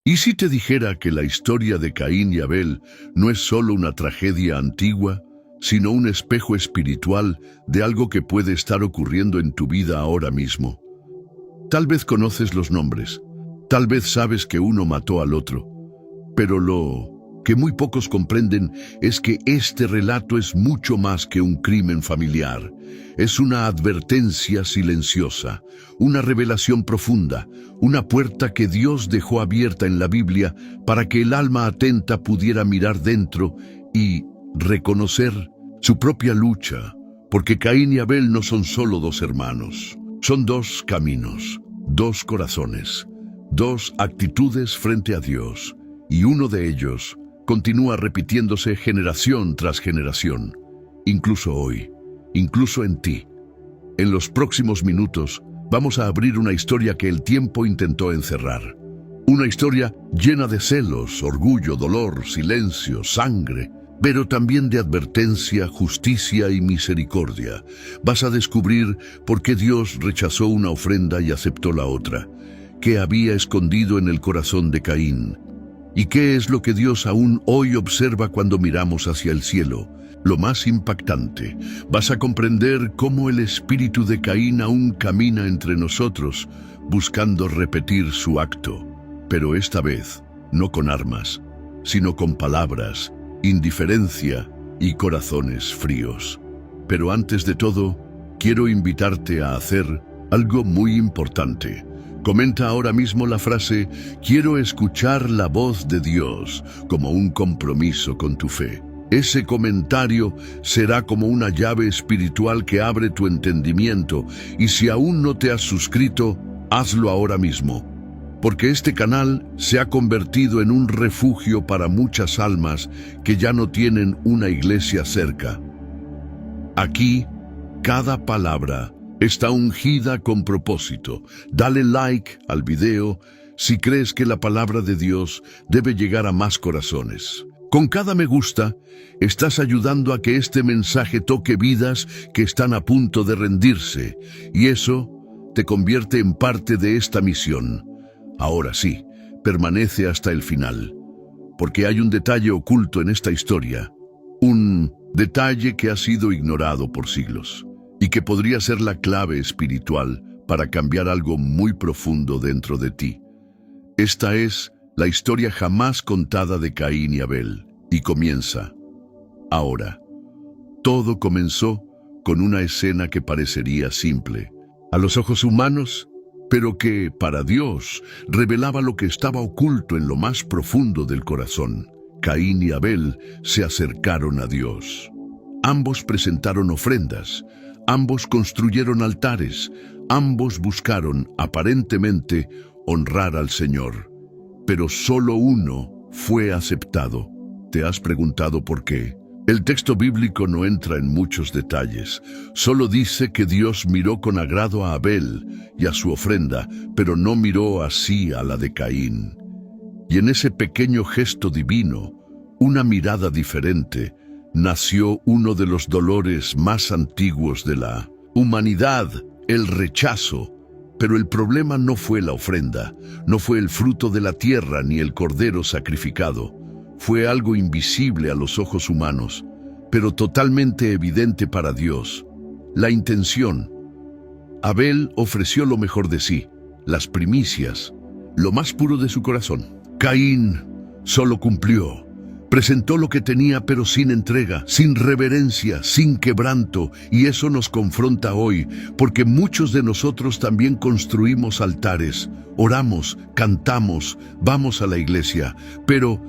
¿Y si te dijera que la historia de Caín y Abel no es solo una tragedia antigua, sino un espejo espiritual de algo que puede estar ocurriendo en tu vida ahora mismo? Tal vez conoces los nombres, tal vez sabes que uno mató al otro, pero lo que muy pocos comprenden es que este relato es mucho más que un crimen familiar. Es una advertencia silenciosa, una revelación profunda, una puerta que Dios dejó abierta en la Biblia para que el alma atenta pudiera mirar dentro y reconocer su propia lucha, porque Caín y Abel no son solo dos hermanos, son dos caminos, dos corazones, dos actitudes frente a Dios, y uno de ellos continúa repitiéndose generación tras generación, incluso hoy, incluso en ti. En los próximos minutos vamos a abrir una historia que el tiempo intentó encerrar. Una historia llena de celos, orgullo, dolor, silencio, sangre, pero también de advertencia, justicia y misericordia. Vas a descubrir por qué Dios rechazó una ofrenda y aceptó la otra, qué había escondido en el corazón de Caín, y qué es lo que Dios aún hoy observa cuando miramos hacia el cielo. Lo más impactante, vas a comprender cómo el espíritu de Caín aún camina entre nosotros, buscando repetir su acto, pero esta vez no con armas, sino con palabras, indiferencia y corazones fríos. Pero antes de todo, quiero invitarte a hacer algo muy importante. Comenta ahora mismo la frase "Quiero escuchar la voz de Dios" como un compromiso con tu fe. Ese comentario será como una llave espiritual que abre tu entendimiento, y si aún no te has suscrito, hazlo ahora mismo, porque este canal se ha convertido en un refugio para muchas almas que ya no tienen una iglesia cerca. Aquí, cada palabra está ungida con propósito. Dale like al video si crees que la palabra de Dios debe llegar a más corazones. Con cada me gusta, estás ayudando a que este mensaje toque vidas que están a punto de rendirse, y eso te convierte en parte de esta misión. Ahora sí, permanece hasta el final, porque hay un detalle oculto en esta historia, un detalle que ha sido ignorado por siglos, y que podría ser la clave espiritual para cambiar algo muy profundo dentro de ti. Esta es la historia jamás contada de Caín y Abel, y comienza ahora. Todo comenzó con una escena que parecería simple a los ojos humanos, pero que, para Dios, revelaba lo que estaba oculto en lo más profundo del corazón. Caín y Abel se acercaron a Dios. Ambos presentaron ofrendas, ambos construyeron altares, ambos buscaron, aparentemente, honrar al Señor. Pero solo uno fue aceptado. ¿Te has preguntado por qué? El texto bíblico no entra en muchos detalles. Solo dice que Dios miró con agrado a Abel y a su ofrenda, pero no miró así a la de Caín. Y en ese pequeño gesto divino, una mirada diferente, nació uno de los dolores más antiguos de la humanidad, el rechazo. Pero el problema no fue la ofrenda, no fue el fruto de la tierra ni el cordero sacrificado. Fue algo invisible a los ojos humanos, pero totalmente evidente para Dios: la intención. Abel ofreció lo mejor de sí, las primicias, lo más puro de su corazón. Caín solo cumplió. Presentó lo que tenía, pero sin entrega, sin reverencia, sin quebranto, y eso nos confronta hoy, porque muchos de nosotros también construimos altares, oramos, cantamos, vamos a la iglesia, pero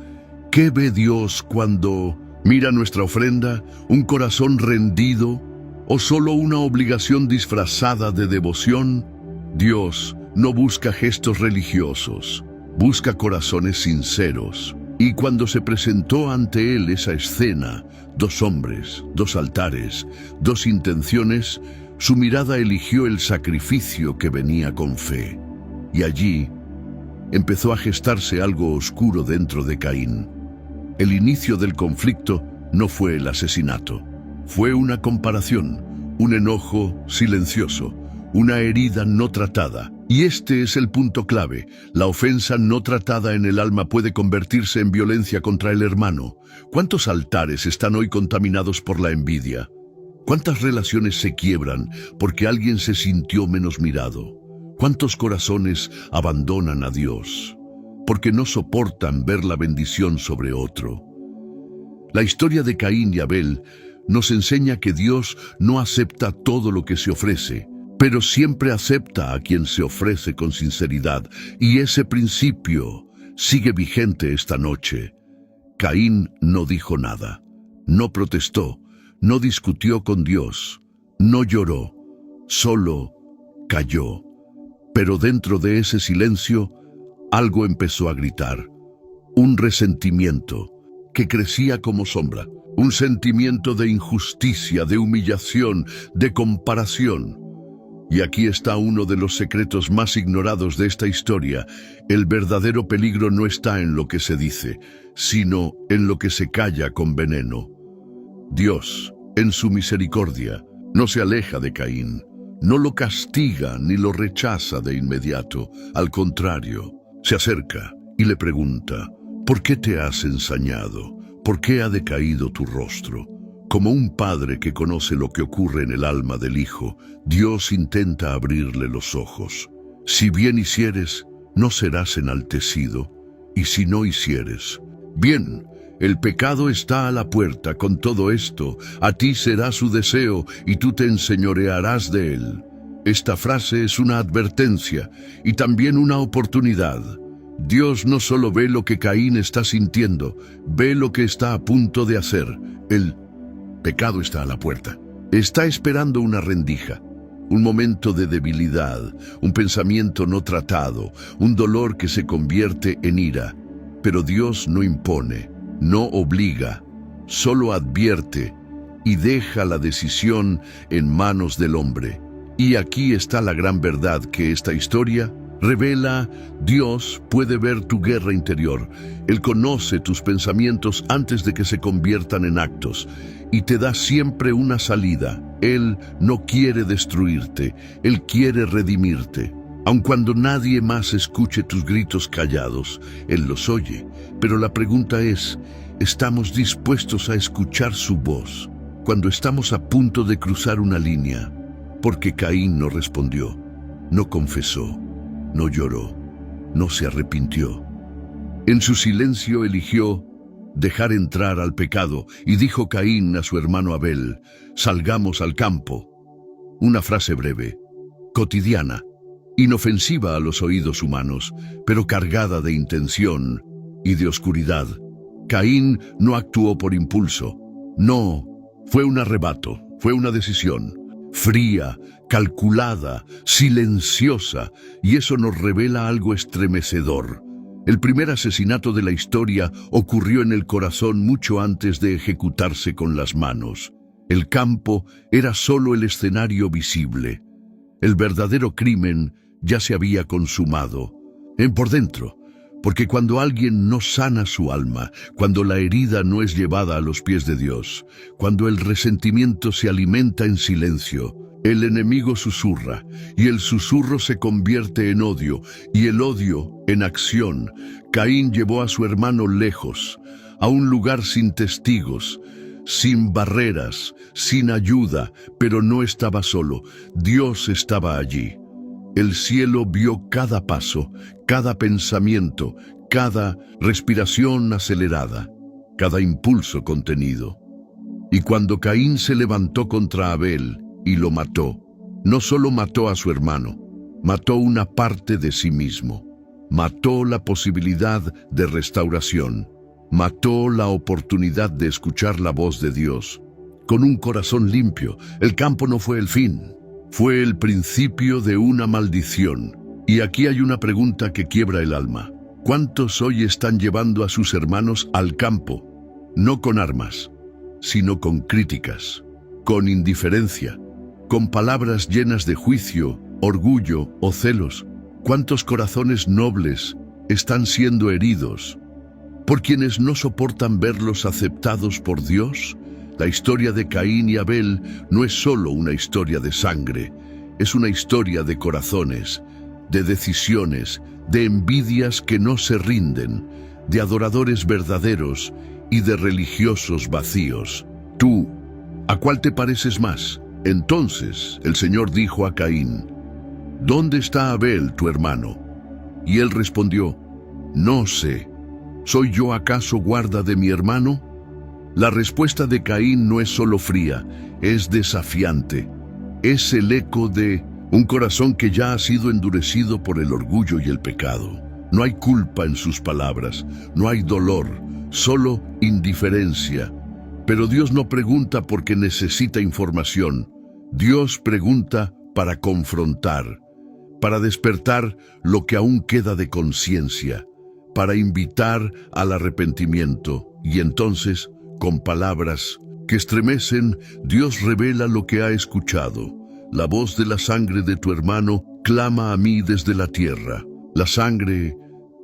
¿qué ve Dios cuando mira nuestra ofrenda, un corazón rendido, o solo una obligación disfrazada de devoción? Dios no busca gestos religiosos, busca corazones sinceros. Y cuando se presentó ante él esa escena, dos hombres, dos altares, dos intenciones, su mirada eligió el sacrificio que venía con fe. Y allí empezó a gestarse algo oscuro dentro de Caín. El inicio del conflicto no fue el asesinato, fue una comparación, un enojo silencioso, una herida no tratada. Y este es el punto clave. La ofensa no tratada en el alma puede convertirse en violencia contra el hermano. ¿Cuántos altares están hoy contaminados por la envidia? ¿Cuántas relaciones se quiebran porque alguien se sintió menos mirado? ¿Cuántos corazones abandonan a Dios porque no soportan ver la bendición sobre otro? La historia de Caín y Abel nos enseña que Dios no acepta todo lo que se ofrece, pero siempre acepta a quien se ofrece con sinceridad, y ese principio sigue vigente esta noche. Caín no dijo nada, no protestó, no discutió con Dios, no lloró, solo cayó. Pero dentro de ese silencio, algo empezó a gritar, un resentimiento que crecía como sombra, un sentimiento de injusticia, de humillación, de comparación. Y aquí está uno de los secretos más ignorados de esta historia. El verdadero peligro no está en lo que se dice, sino en lo que se calla con veneno. Dios, en su misericordia, no se aleja de Caín, no lo castiga ni lo rechaza de inmediato. Al contrario, se acerca y le pregunta, ¿por qué te has ensañado? ¿Por qué ha decaído tu rostro? Como un padre que conoce lo que ocurre en el alma del hijo, Dios intenta abrirle los ojos. Si bien hicieres, no serás enaltecido, y si no hicieres, bien, el pecado está a la puerta. Con todo esto, a ti será su deseo, y tú te enseñorearás de él. Esta frase es una advertencia, y también una oportunidad. Dios no solo ve lo que Caín está sintiendo, ve lo que está a punto de hacer. El pecado está a la puerta. Está esperando una rendija, un momento de debilidad, un pensamiento no tratado, un dolor que se convierte en ira. Pero Dios no impone, no obliga, solo advierte y deja la decisión en manos del hombre. Y aquí está la gran verdad que esta historia revela. Dios puede ver tu guerra interior. Él conoce tus pensamientos antes de que se conviertan en actos y te da siempre una salida. Él no quiere destruirte, Él quiere redimirte. Aun cuando nadie más escuche tus gritos callados, Él los oye. Pero la pregunta es, ¿estamos dispuestos a escuchar su voz cuando estamos a punto de cruzar una línea? Porque Caín no respondió, no confesó, no lloró, no se arrepintió. En su silencio eligió dejar entrar al pecado, y dijo Caín a su hermano Abel, salgamos al campo. Una frase breve, cotidiana, inofensiva a los oídos humanos, pero cargada de intención y de oscuridad. Caín no actuó por impulso, no, fue un arrebato, fue una decisión. Fría, calculada, silenciosa, y eso nos revela algo estremecedor. El primer asesinato de la historia ocurrió en el corazón mucho antes de ejecutarse con las manos. El campo era solo el escenario visible. El verdadero crimen ya se había consumado, por dentro. Porque cuando alguien no sana su alma, cuando la herida no es llevada a los pies de Dios, cuando el resentimiento se alimenta en silencio, el enemigo susurra, y el susurro se convierte en odio, y el odio en acción. Caín llevó a su hermano lejos, a un lugar sin testigos, sin barreras, sin ayuda, pero no estaba solo. Dios estaba allí. El cielo vio cada paso, cada pensamiento, cada respiración acelerada, cada impulso contenido. Y cuando Caín se levantó contra Abel y lo mató, no solo mató a su hermano, mató una parte de sí mismo. Mató la posibilidad de restauración. Mató la oportunidad de escuchar la voz de Dios. Con un corazón limpio, el campo no fue el fin. Fue el principio de una maldición. Y aquí hay una pregunta que quiebra el alma. ¿Cuántos hoy están llevando a sus hermanos al campo? No con armas, sino con críticas, con indiferencia, con palabras llenas de juicio, orgullo o celos. ¿Cuántos corazones nobles están siendo heridos por quienes no soportan verlos aceptados por Dios? La historia de Caín y Abel no es solo una historia de sangre, es una historia de corazones. de decisiones, de envidias que no se rinden, de adoradores verdaderos y de religiosos vacíos. Tú, ¿a cuál te pareces más? Entonces el Señor dijo a Caín: ¿Dónde está Abel, tu hermano? Y él respondió: No sé. ¿Soy yo acaso guarda de mi hermano? La respuesta de Caín no es solo fría, es desafiante. Es el eco de un corazón que ya ha sido endurecido por el orgullo y el pecado. No hay culpa en sus palabras, no hay dolor, solo indiferencia. Pero Dios no pregunta porque necesita información. Dios pregunta para confrontar, para despertar lo que aún queda de conciencia, para invitar al arrepentimiento. Y entonces, con palabras que estremecen, Dios revela lo que ha escuchado. La voz de la sangre de tu hermano clama a mí desde la tierra. La sangre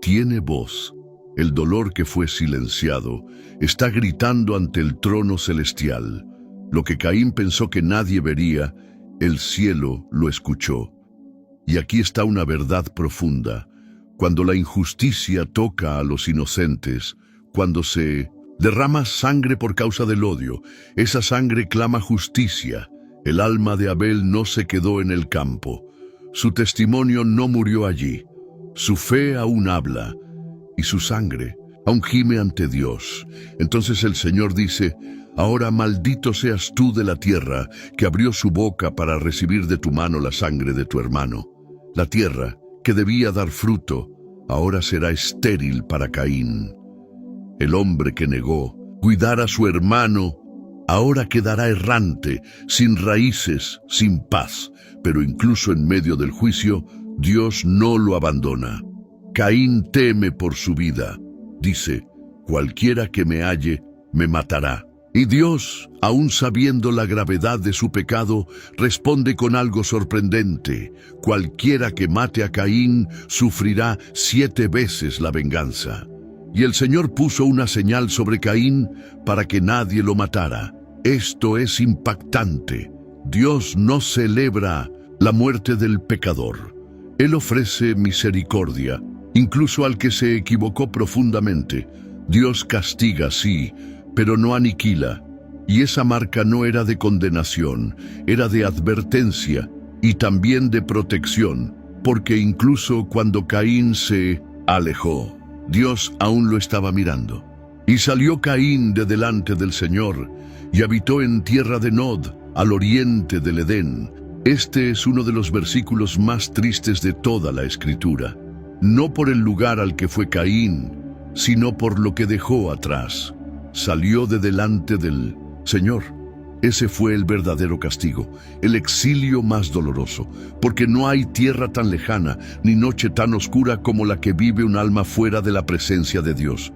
tiene voz. El dolor que fue silenciado está gritando ante el trono celestial. Lo que Caín pensó que nadie vería, el cielo lo escuchó. Y aquí está una verdad profunda. Cuando la injusticia toca a los inocentes, cuando se derrama sangre por causa del odio, esa sangre clama justicia. El alma de Abel no se quedó en el campo. Su testimonio no murió allí. Su fe aún habla, y su sangre aún gime ante Dios. Entonces el Señor dice: Ahora maldito seas tú de la tierra, que abrió su boca para recibir de tu mano la sangre de tu hermano. La tierra, que debía dar fruto, ahora será estéril para Caín. El hombre que negó cuidar a su hermano, ahora quedará errante, sin raíces, sin paz. Pero incluso en medio del juicio, Dios no lo abandona. Caín teme por su vida. Dice: cualquiera que me halle, me matará. Y Dios, aun sabiendo la gravedad de su pecado, responde con algo sorprendente: cualquiera que mate a Caín sufrirá 7 veces la venganza. Y el Señor puso una señal sobre Caín para que nadie lo matara. Esto es impactante. Dios no celebra la muerte del pecador. Él ofrece misericordia, incluso al que se equivocó profundamente. Dios castiga, sí, pero no aniquila. Y esa marca no era de condenación, era de advertencia y también de protección, porque incluso cuando Caín se alejó, Dios aún lo estaba mirando. Y salió Caín de delante del Señor, y habitó en tierra de Nod, al oriente del Edén. Este es uno de los versículos más tristes de toda la Escritura. No por el lugar al que fue Caín, sino por lo que dejó atrás. Salió de delante del Señor. Ese fue el verdadero castigo, el exilio más doloroso, porque no hay tierra tan lejana, ni noche tan oscura como la que vive un alma fuera de la presencia de Dios.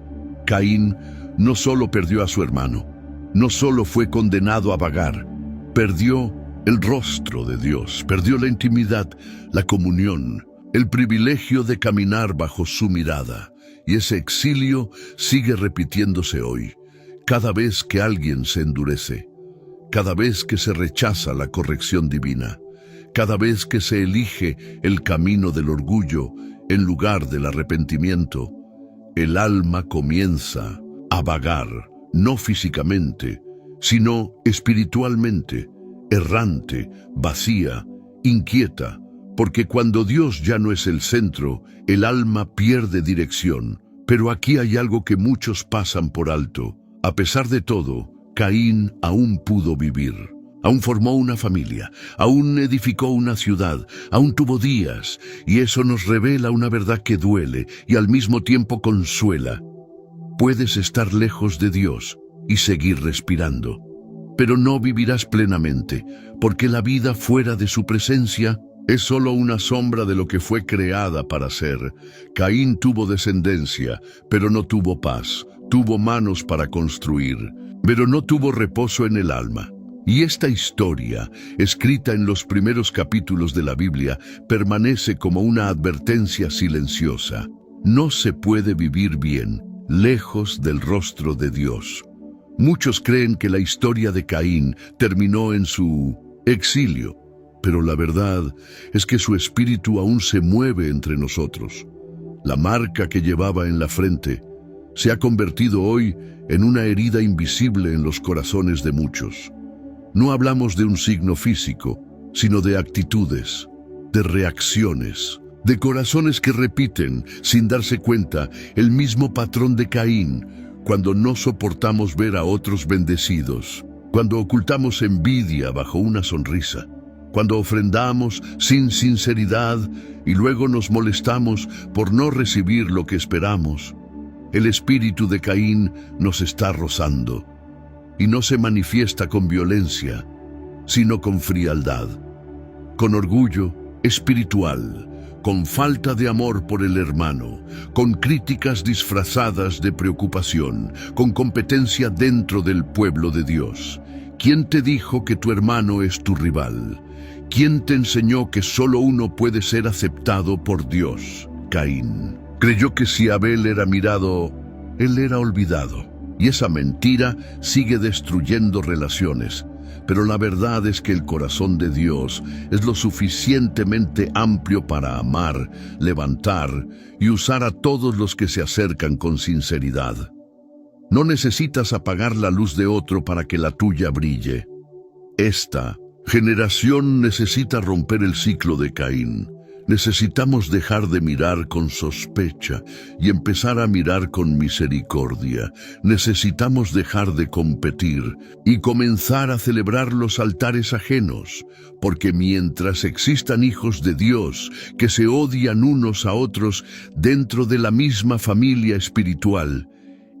Caín no solo perdió a su hermano, no solo fue condenado a vagar, perdió el rostro de Dios, perdió la intimidad, la comunión, el privilegio de caminar bajo su mirada. Y ese exilio sigue repitiéndose hoy, cada vez que alguien se endurece, cada vez que se rechaza la corrección divina, cada vez que se elige el camino del orgullo en lugar del arrepentimiento. El alma comienza a vagar, no físicamente, sino espiritualmente, errante, vacía, inquieta, porque cuando Dios ya no es el centro, el alma pierde dirección. Pero aquí hay algo que muchos pasan por alto. A pesar de todo, Caín aún pudo vivir. Aún formó una familia, aún edificó una ciudad, aún tuvo días, y eso nos revela una verdad que duele y al mismo tiempo consuela. Puedes estar lejos de Dios y seguir respirando, pero no vivirás plenamente, porque la vida fuera de su presencia es solo una sombra de lo que fue creada para ser. Caín tuvo descendencia, pero no tuvo paz, tuvo manos para construir, pero no tuvo reposo en el alma. Y esta historia, escrita en los primeros capítulos de la Biblia, permanece como una advertencia silenciosa. No se puede vivir bien lejos del rostro de Dios. Muchos creen que la historia de Caín terminó en su exilio, pero la verdad es que su espíritu aún se mueve entre nosotros. La marca que llevaba en la frente se ha convertido hoy en una herida invisible en los corazones de muchos. No hablamos de un signo físico, sino de actitudes, de reacciones, de corazones que repiten, sin darse cuenta, el mismo patrón de Caín, cuando no soportamos ver a otros bendecidos, cuando ocultamos envidia bajo una sonrisa, cuando ofrendamos sin sinceridad y luego nos molestamos por no recibir lo que esperamos. El espíritu de Caín nos está rozando y no se manifiesta con violencia, sino con frialdad, con orgullo espiritual, con falta de amor por el hermano, con críticas disfrazadas de preocupación, con competencia dentro del pueblo de Dios. ¿Quién te dijo que tu hermano es tu rival? ¿Quién te enseñó que solo uno puede ser aceptado por Dios? Caín creyó que si Abel era mirado, él era olvidado. Y esa mentira sigue destruyendo relaciones. Pero la verdad es que el corazón de Dios es lo suficientemente amplio para amar, levantar y usar a todos los que se acercan con sinceridad. No necesitas apagar la luz de otro para que la tuya brille. Esta generación necesita romper el ciclo de Caín. Necesitamos dejar de mirar con sospecha y empezar a mirar con misericordia. Necesitamos dejar de competir y comenzar a celebrar los altares ajenos, porque mientras existan hijos de Dios que se odian unos a otros dentro de la misma familia espiritual,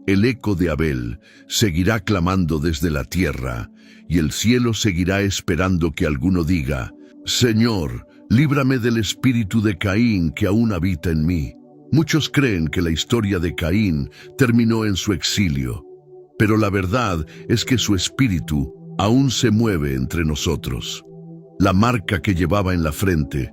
el eco de Abel seguirá clamando desde la tierra y el cielo seguirá esperando que alguno diga: Señor, líbrame del espíritu de Caín que aún habita en mí. Muchos creen que la historia de Caín terminó en su exilio, pero la verdad es que su espíritu aún se mueve entre nosotros. La marca que llevaba en la frente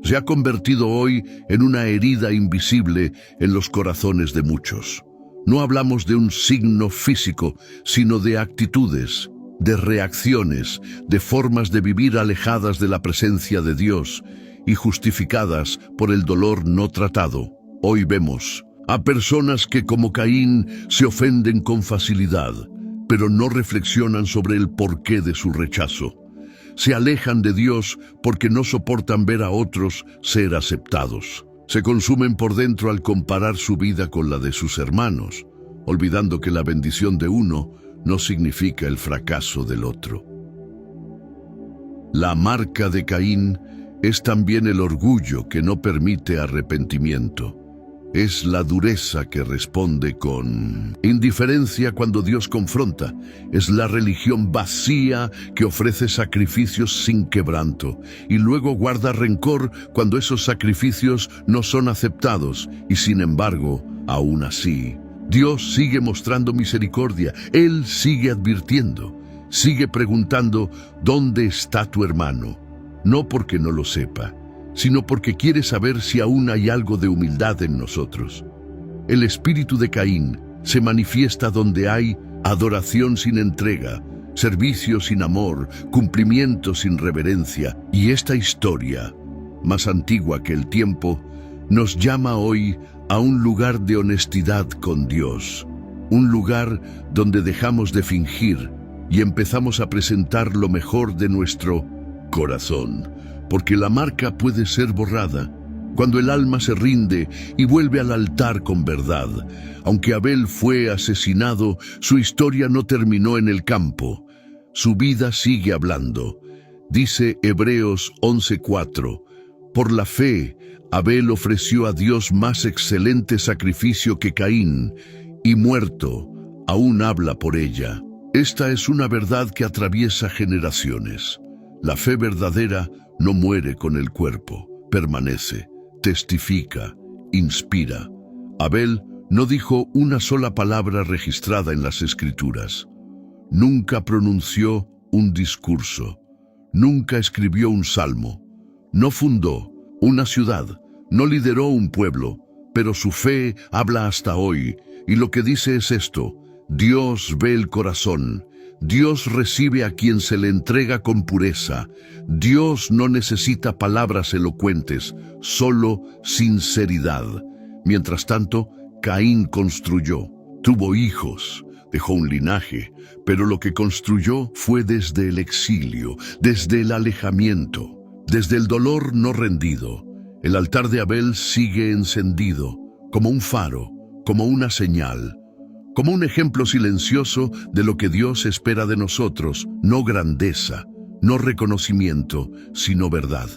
se ha convertido hoy en una herida invisible en los corazones de muchos. No hablamos de un signo físico, sino de actitudes, de reacciones, de formas de vivir alejadas de la presencia de Dios y justificadas por el dolor no tratado. Hoy vemos a personas que, como Caín, se ofenden con facilidad, pero no reflexionan sobre el porqué de su rechazo. Se alejan de Dios porque no soportan ver a otros ser aceptados. Se consumen por dentro al comparar su vida con la de sus hermanos, olvidando que la bendición de uno no significa el fracaso del otro. La marca de Caín es también el orgullo que no permite arrepentimiento. Es la dureza que responde con indiferencia cuando Dios confronta. Es la religión vacía que ofrece sacrificios sin quebranto y luego guarda rencor cuando esos sacrificios no son aceptados. Y sin embargo, aún así, Dios sigue mostrando misericordia. Él sigue advirtiendo, sigue preguntando: ¿dónde está tu hermano? No porque no lo sepa, sino porque quiere saber si aún hay algo de humildad en nosotros. El espíritu de Caín se manifiesta donde hay adoración sin entrega, servicio sin amor, cumplimiento sin reverencia. Y esta historia, más antigua que el tiempo, nos llama hoy a un lugar de honestidad con Dios, un lugar donde dejamos de fingir y empezamos a presentar lo mejor de nuestro corazón, porque la marca puede ser borrada cuando el alma se rinde y vuelve al altar con verdad. Aunque Abel fue asesinado, su historia no terminó en el campo. Su vida sigue hablando. Dice Hebreos 11:4, por la fe, Abel ofreció a Dios más excelente sacrificio que Caín, y muerto, aún habla por ella. Esta es una verdad que atraviesa generaciones. La fe verdadera no muere con el cuerpo, permanece, testifica, inspira. Abel no dijo una sola palabra registrada en las Escrituras. Nunca pronunció un discurso. Nunca escribió un salmo. No fundó una ciudad. No lideró un pueblo. Pero su fe habla hasta hoy. Y lo que dice es esto: Dios ve el corazón. Dios recibe a quien se le entrega con pureza. Dios no necesita palabras elocuentes, solo sinceridad. Mientras tanto, Caín construyó, tuvo hijos, dejó un linaje, pero lo que construyó fue desde el exilio, desde el alejamiento, desde el dolor no rendido. El altar de Abel sigue encendido, como un faro, como una señal, como un ejemplo silencioso de lo que Dios espera de nosotros, no grandeza, no reconocimiento, sino verdad.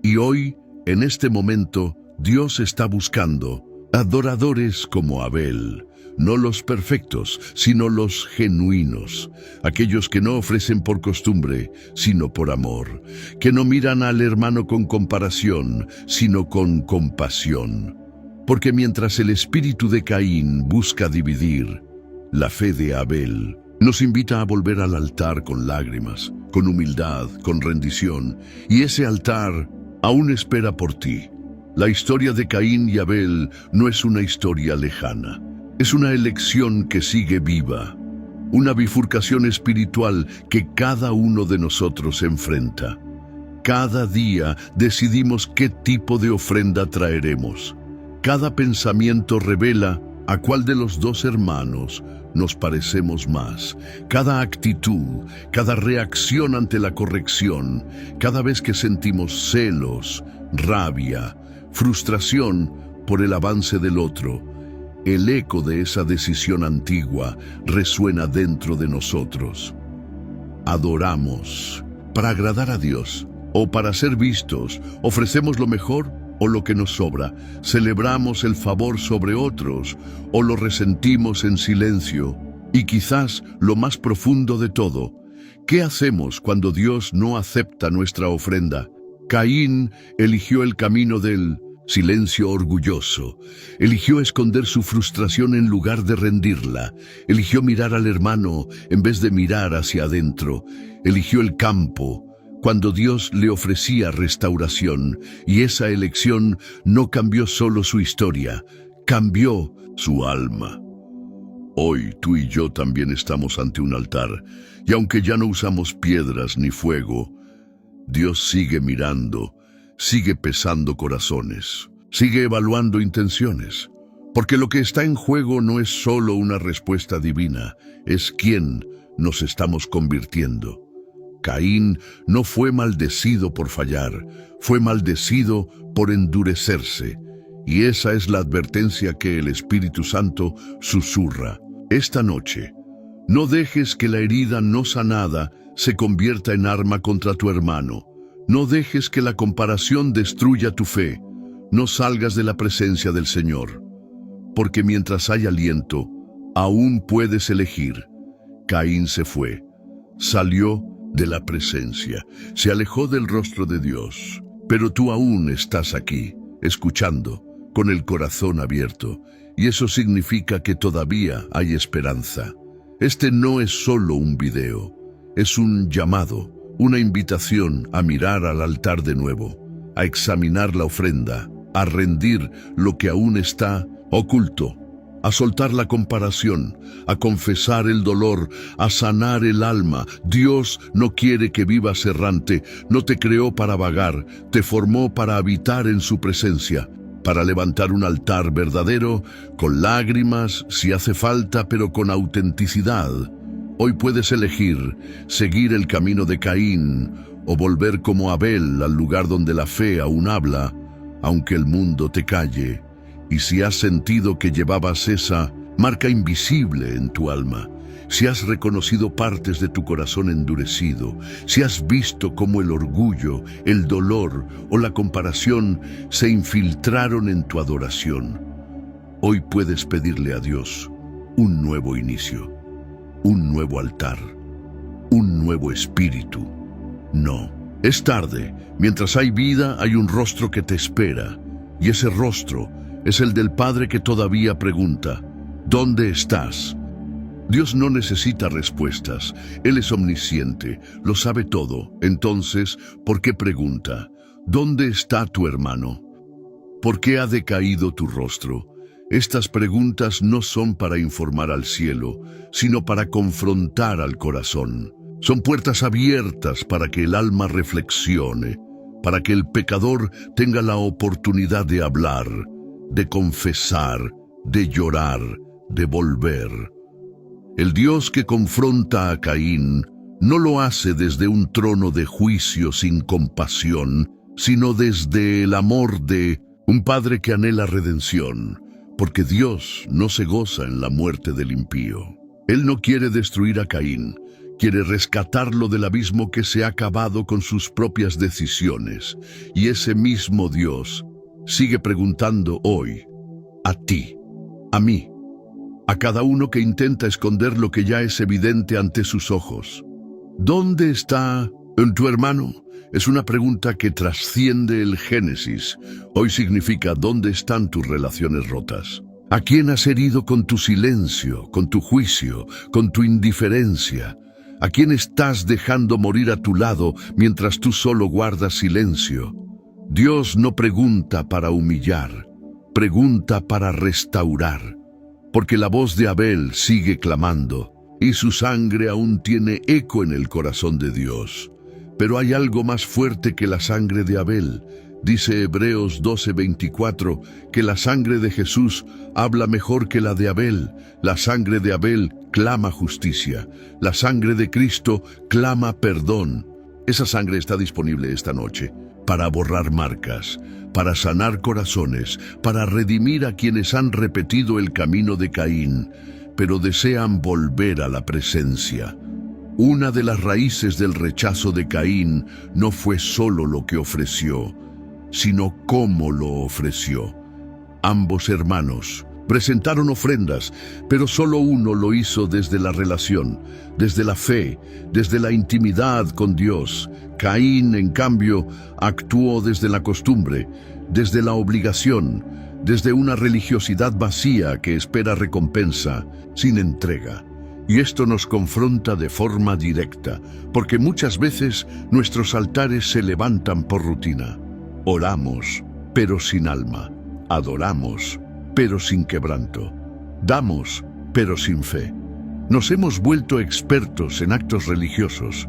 Y hoy, en este momento, Dios está buscando adoradores como Abel, no los perfectos, sino los genuinos, aquellos que no ofrecen por costumbre, sino por amor, que no miran al hermano con comparación, sino con compasión. Porque mientras el espíritu de Caín busca dividir, la fe de Abel nos invita a volver al altar con lágrimas, con humildad, con rendición, y ese altar aún espera por ti. La historia de Caín y Abel no es una historia lejana, es una elección que sigue viva, una bifurcación espiritual que cada uno de nosotros enfrenta. Cada día decidimos qué tipo de ofrenda traeremos. Cada pensamiento revela a cuál de los dos hermanos nos parecemos más. Cada actitud, cada reacción ante la corrección, cada vez que sentimos celos, rabia, frustración por el avance del otro, el eco de esa decisión antigua resuena dentro de nosotros. Adoramos para agradar a Dios o para ser vistos, ofrecemos lo mejor o lo que nos sobra, celebramos el favor sobre otros o lo resentimos en silencio. Y quizás lo más profundo de todo, ¿qué hacemos cuando Dios no acepta nuestra ofrenda? Caín eligió el camino del silencio orgulloso, eligió esconder su frustración en lugar de rendirla, eligió mirar al hermano en vez de mirar hacia adentro, eligió el campo cuando Dios le ofrecía restauración, y esa elección no cambió solo su historia, cambió su alma. Hoy tú y yo también estamos ante un altar, y aunque ya no usamos piedras ni fuego, Dios sigue mirando, sigue pesando corazones, sigue evaluando intenciones, porque lo que está en juego no es solo una respuesta divina, es quién nos estamos convirtiendo. Caín no fue maldecido por fallar, fue maldecido por endurecerse. Y esa es la advertencia que el Espíritu Santo susurra. Esta noche, no dejes que la herida no sanada se convierta en arma contra tu hermano. No dejes que la comparación destruya tu fe. No salgas de la presencia del Señor. Porque mientras hay aliento, aún puedes elegir. Caín se fue, salió de la presencia, se alejó del rostro de Dios. Pero tú aún estás aquí, escuchando, con el corazón abierto, y eso significa que todavía hay esperanza. Este no es solo un video, es un llamado, una invitación a mirar al altar de nuevo, a examinar la ofrenda, a rendir lo que aún está oculto, a soltar la comparación, a confesar el dolor, a sanar el alma. Dios no quiere que vivas errante, no te creó para vagar, te formó para habitar en su presencia, para levantar un altar verdadero, con lágrimas, si hace falta, pero con autenticidad. Hoy puedes elegir seguir el camino de Caín o volver como Abel al lugar donde la fe aún habla, aunque el mundo te calle. Y si has sentido que llevabas esa marca invisible en tu alma, si has reconocido partes de tu corazón endurecido, si has visto cómo el orgullo, el dolor o la comparación se infiltraron en tu adoración, hoy puedes pedirle a Dios un nuevo inicio, un nuevo altar, un nuevo espíritu. No, es tarde. Mientras hay vida, hay un rostro que te espera, y ese rostro es el del Padre que todavía pregunta, ¿dónde estás? Dios no necesita respuestas, Él es omnisciente, lo sabe todo. Entonces, ¿por qué pregunta? ¿Dónde está tu hermano? ¿Por qué ha decaído tu rostro? Estas preguntas no son para informar al cielo, sino para confrontar al corazón. Son puertas abiertas para que el alma reflexione, para que el pecador tenga la oportunidad de hablar, de confesar, de llorar, de volver. El Dios que confronta a Caín no lo hace desde un trono de juicio sin compasión, sino desde el amor de un padre que anhela redención, porque Dios no se goza en la muerte del impío. Él no quiere destruir a Caín, quiere rescatarlo del abismo que se ha cavado con sus propias decisiones. Y ese mismo Dios sigue preguntando hoy, a ti, a mí, a cada uno que intenta esconder lo que ya es evidente ante sus ojos. ¿Dónde está tu hermano? Es una pregunta que trasciende el Génesis. Hoy significa ¿dónde están tus relaciones rotas? ¿A quién has herido con tu silencio, con tu juicio, con tu indiferencia? ¿A quién estás dejando morir a tu lado mientras tú solo guardas silencio? Dios no pregunta para humillar, pregunta para restaurar, porque la voz de Abel sigue clamando y su sangre aún tiene eco en el corazón de Dios. Pero hay algo más fuerte que la sangre de Abel. Dice Hebreos 12:24 que la sangre de Jesús habla mejor que la de Abel. La sangre de Abel clama justicia. La sangre de Cristo clama perdón. Esa sangre está disponible esta noche para borrar marcas, para sanar corazones, para redimir a quienes han repetido el camino de Caín, pero desean volver a la presencia. Una de las raíces del rechazo de Caín no fue solo lo que ofreció, sino cómo lo ofreció. Ambos hermanos presentaron ofrendas, pero solo uno lo hizo desde la relación, desde la fe, desde la intimidad con Dios. Caín, en cambio, actuó desde la costumbre, desde la obligación, desde una religiosidad vacía que espera recompensa, sin entrega. Y esto nos confronta de forma directa, porque muchas veces nuestros altares se levantan por rutina. Oramos, pero sin alma. Adoramos, pero sin quebranto. Damos, pero sin fe. Nos hemos vuelto expertos en actos religiosos,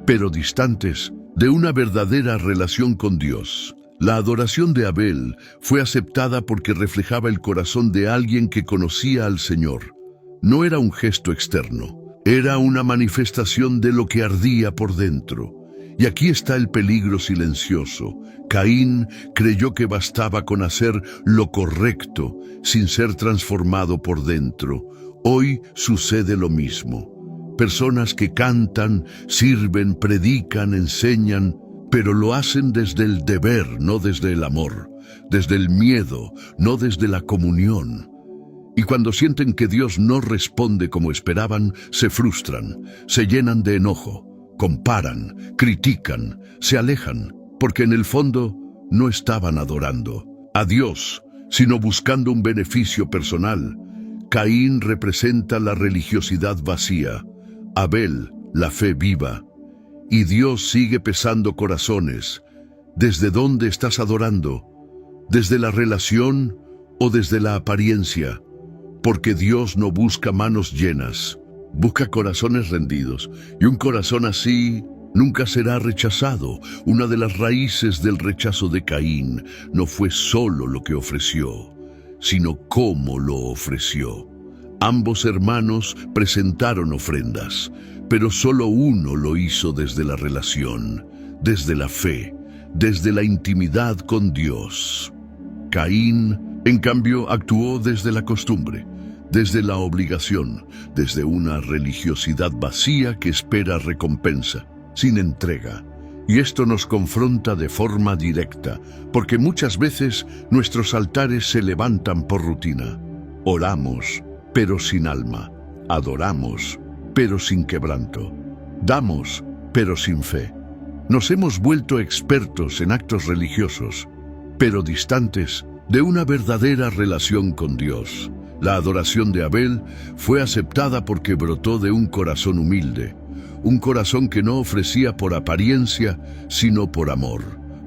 pero distantes de una verdadera relación con Dios. La adoración de Abel fue aceptada porque reflejaba el corazón de alguien que conocía al Señor. No era un gesto externo, era una manifestación de lo que ardía por dentro. Y aquí está el peligro silencioso. Caín creyó que bastaba con hacer lo correcto, sin ser transformado por dentro. Hoy sucede lo mismo. Personas que cantan, sirven, predican, enseñan, pero lo hacen desde el deber, no desde el amor, desde el miedo, no desde la comunión. Y cuando sienten que Dios no responde como esperaban, se frustran, se llenan de enojo, comparan, critican, se alejan, porque en el fondo no estaban adorando a Dios, sino buscando un beneficio personal. Caín representa la religiosidad vacía, Abel la fe viva. Y Dios sigue pesando corazones. ¿Desde dónde estás adorando? ¿Desde la relación o desde la apariencia? Porque Dios no busca manos llenas, busca corazones rendidos, y un corazón así nunca será rechazado. Una de las raíces del rechazo de Caín no fue solo lo que ofreció, sino cómo lo ofreció. Ambos hermanos presentaron ofrendas, pero solo uno lo hizo desde la relación, desde la fe, desde la intimidad con Dios. Caín, en cambio, actuó desde la costumbre, desde la obligación, desde una religiosidad vacía que espera recompensa, sin entrega. Y esto nos confronta de forma directa, porque muchas veces nuestros altares se levantan por rutina. Oramos, pero sin alma. Adoramos, pero sin quebranto. Damos, pero sin fe. Nos hemos vuelto expertos en actos religiosos, pero distantes de una verdadera relación con Dios. La adoración de Abel fue aceptada porque brotó de un corazón humilde, un corazón que no ofrecía por apariencia, sino por amor,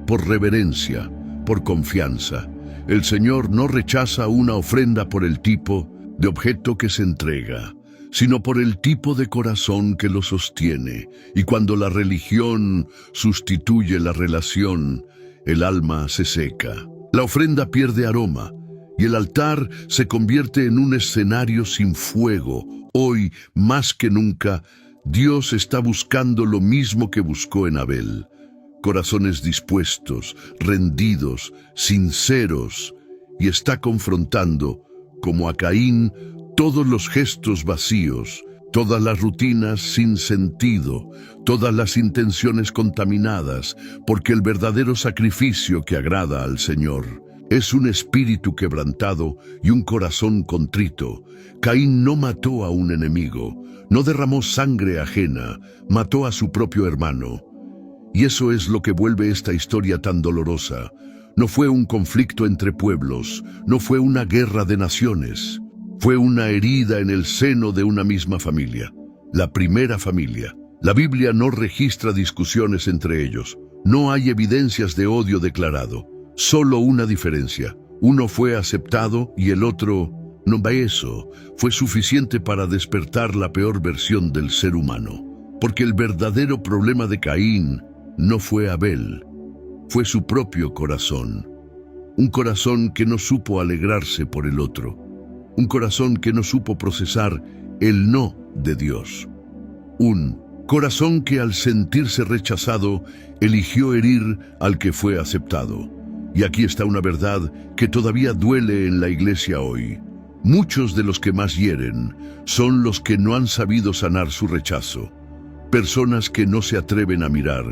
por reverencia, por confianza. El Señor no rechaza una ofrenda por el tipo de objeto que se entrega, sino por el tipo de corazón que lo sostiene. Y cuando la religión sustituye la relación, el alma se seca. La ofrenda pierde aroma y el altar se convierte en un escenario sin fuego. Hoy, más que nunca, Dios está buscando lo mismo que buscó en Abel. Corazones dispuestos, rendidos, sinceros, y está confrontando, como a Caín, todos los gestos vacíos, todas las rutinas sin sentido, todas las intenciones contaminadas, porque el verdadero sacrificio que agrada al Señor es un espíritu quebrantado y un corazón contrito. Caín no mató a un enemigo, no derramó sangre ajena, mató a su propio hermano. Y eso es lo que vuelve esta historia tan dolorosa. No fue un conflicto entre pueblos, no fue una guerra de naciones. Fue una herida en el seno de una misma familia, la primera familia. La Biblia no registra discusiones entre ellos. No hay evidencias de odio declarado. Solo una diferencia. Uno fue aceptado y el otro no. Eso fue suficiente para despertar la peor versión del ser humano. Porque el verdadero problema de Caín no fue Abel, fue su propio corazón. Un corazón que no supo alegrarse por el otro. Un corazón que no supo procesar el no de Dios. Un corazón que al sentirse rechazado eligió herir al que fue aceptado. Y aquí está una verdad que todavía duele en la iglesia hoy. Muchos de los que más hieren son los que no han sabido sanar su rechazo. Personas que no se atreven a mirar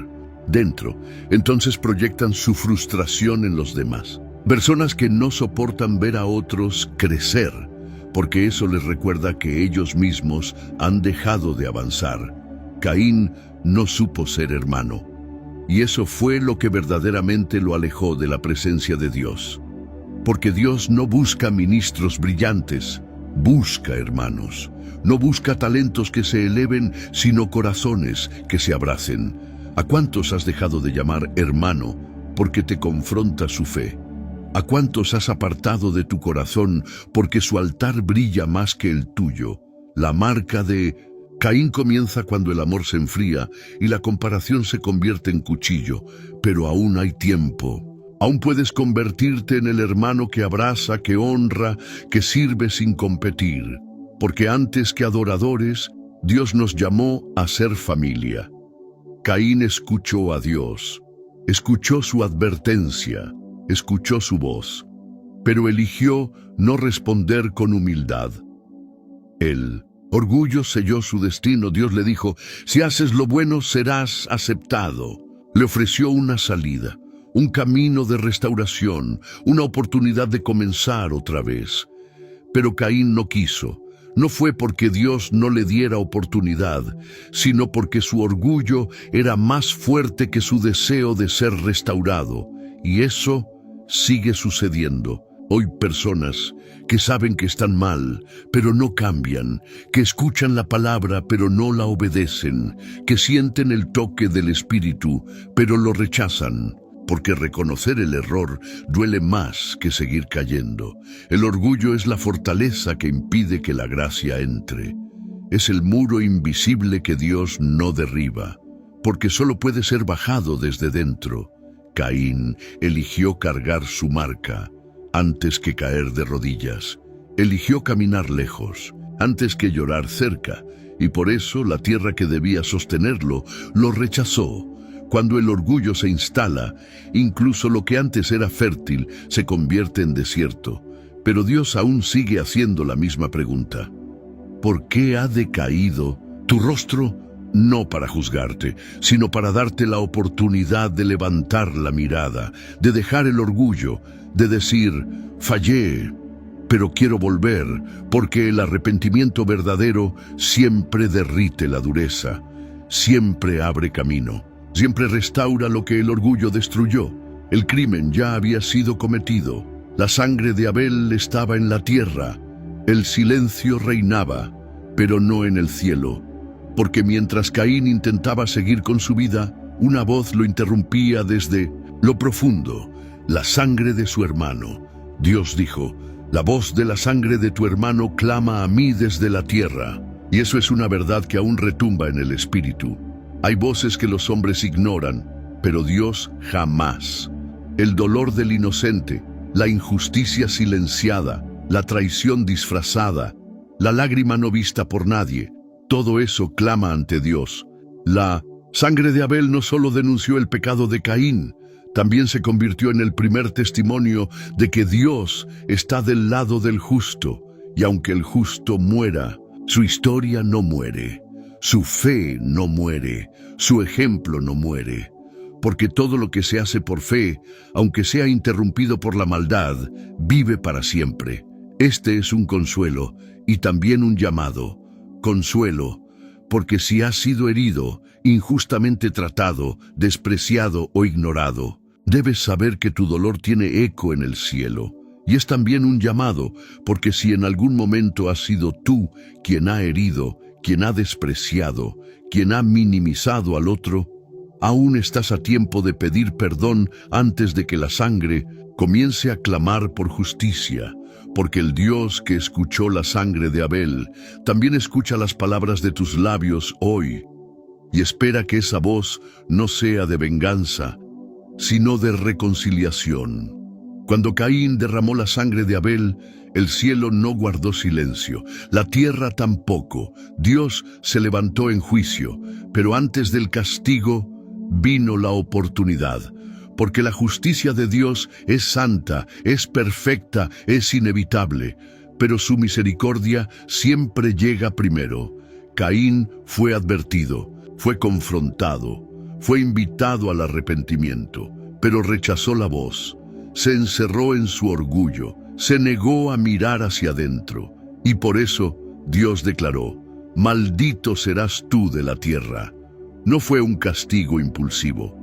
dentro, entonces proyectan su frustración en los demás. Personas que no soportan ver a otros crecer, porque eso les recuerda que ellos mismos han dejado de avanzar. Caín no supo ser hermano, y eso fue lo que verdaderamente lo alejó de la presencia de Dios. Porque Dios no busca ministros brillantes, busca hermanos. No busca talentos que se eleven, sino corazones que se abracen. ¿A cuántos has dejado de llamar hermano porque te confronta su fe? ¿A cuántos has apartado de tu corazón porque su altar brilla más que el tuyo? La marca de Caín comienza cuando el amor se enfría y la comparación se convierte en cuchillo, pero aún hay tiempo. Aún puedes convertirte en el hermano que abraza, que honra, que sirve sin competir. Porque antes que adoradores, Dios nos llamó a ser familia. Caín escuchó a Dios, escuchó su advertencia, escuchó su voz, pero eligió no responder con humildad. El orgullo selló su destino. Dios le dijo, si haces lo bueno serás aceptado. Le ofreció una salida, un camino de restauración, una oportunidad de comenzar otra vez. Pero Caín no quiso. No fue porque Dios no le diera oportunidad, sino porque su orgullo era más fuerte que su deseo de ser restaurado. Y eso sigue sucediendo. Hoy personas que saben que están mal, pero no cambian, que escuchan la palabra, pero no la obedecen, que sienten el toque del Espíritu, pero lo rechazan. Porque reconocer el error duele más que seguir cayendo. El orgullo es la fortaleza que impide que la gracia entre. Es el muro invisible que Dios no derriba, porque solo puede ser bajado desde dentro. Caín eligió cargar su marca antes que caer de rodillas. Eligió caminar lejos antes que llorar cerca, y por eso la tierra que debía sostenerlo lo rechazó. Cuando el orgullo se instala, incluso lo que antes era fértil se convierte en desierto. Pero Dios aún sigue haciendo la misma pregunta. ¿Por qué ha decaído tu rostro? No para juzgarte, sino para darte la oportunidad de levantar la mirada, de dejar el orgullo, de decir, fallé, pero quiero volver, porque el arrepentimiento verdadero siempre derrite la dureza, siempre abre camino. Siempre restaura lo que el orgullo destruyó. El crimen ya había sido cometido. La sangre de Abel estaba en la tierra. El silencio reinaba, pero no en el cielo. Porque mientras Caín intentaba seguir con su vida, una voz lo interrumpía desde lo profundo. La sangre de su hermano, Dios dijo: la voz de la sangre de tu hermano clama a mí desde la tierra. Y eso es una verdad que aún retumba en el espíritu. Hay voces que los hombres ignoran, pero Dios jamás. El dolor del inocente, la injusticia silenciada, la traición disfrazada, la lágrima no vista por nadie, todo eso clama ante Dios. La sangre de Abel no solo denunció el pecado de Caín, también se convirtió en el primer testimonio de que Dios está del lado del justo, y aunque el justo muera, su historia no muere, su fe no muere, su ejemplo no muere, porque todo lo que se hace por fe, aunque sea interrumpido por la maldad, vive para siempre. Este es un consuelo y también un llamado. Consuelo, porque si has sido herido, injustamente tratado, despreciado o ignorado, debes saber que tu dolor tiene eco en el cielo. Y es también un llamado, porque si en algún momento has sido tú quien ha herido, quien ha despreciado, quien ha minimizado al otro, aún estás a tiempo de pedir perdón antes de que la sangre comience a clamar por justicia, porque el Dios que escuchó la sangre de Abel también escucha las palabras de tus labios hoy, y espera que esa voz no sea de venganza, sino de reconciliación. Cuando Caín derramó la sangre de Abel, el cielo no guardó silencio, la tierra tampoco. Dios se levantó en juicio, pero antes del castigo vino la oportunidad, porque la justicia de Dios es santa, es perfecta, es inevitable, pero su misericordia siempre llega primero. Caín fue advertido, fue confrontado, fue invitado al arrepentimiento, pero rechazó la voz. Se encerró en su orgullo, se negó a mirar hacia adentro, y por eso Dios declaró: maldito serás tú de la tierra. No fue un castigo impulsivo,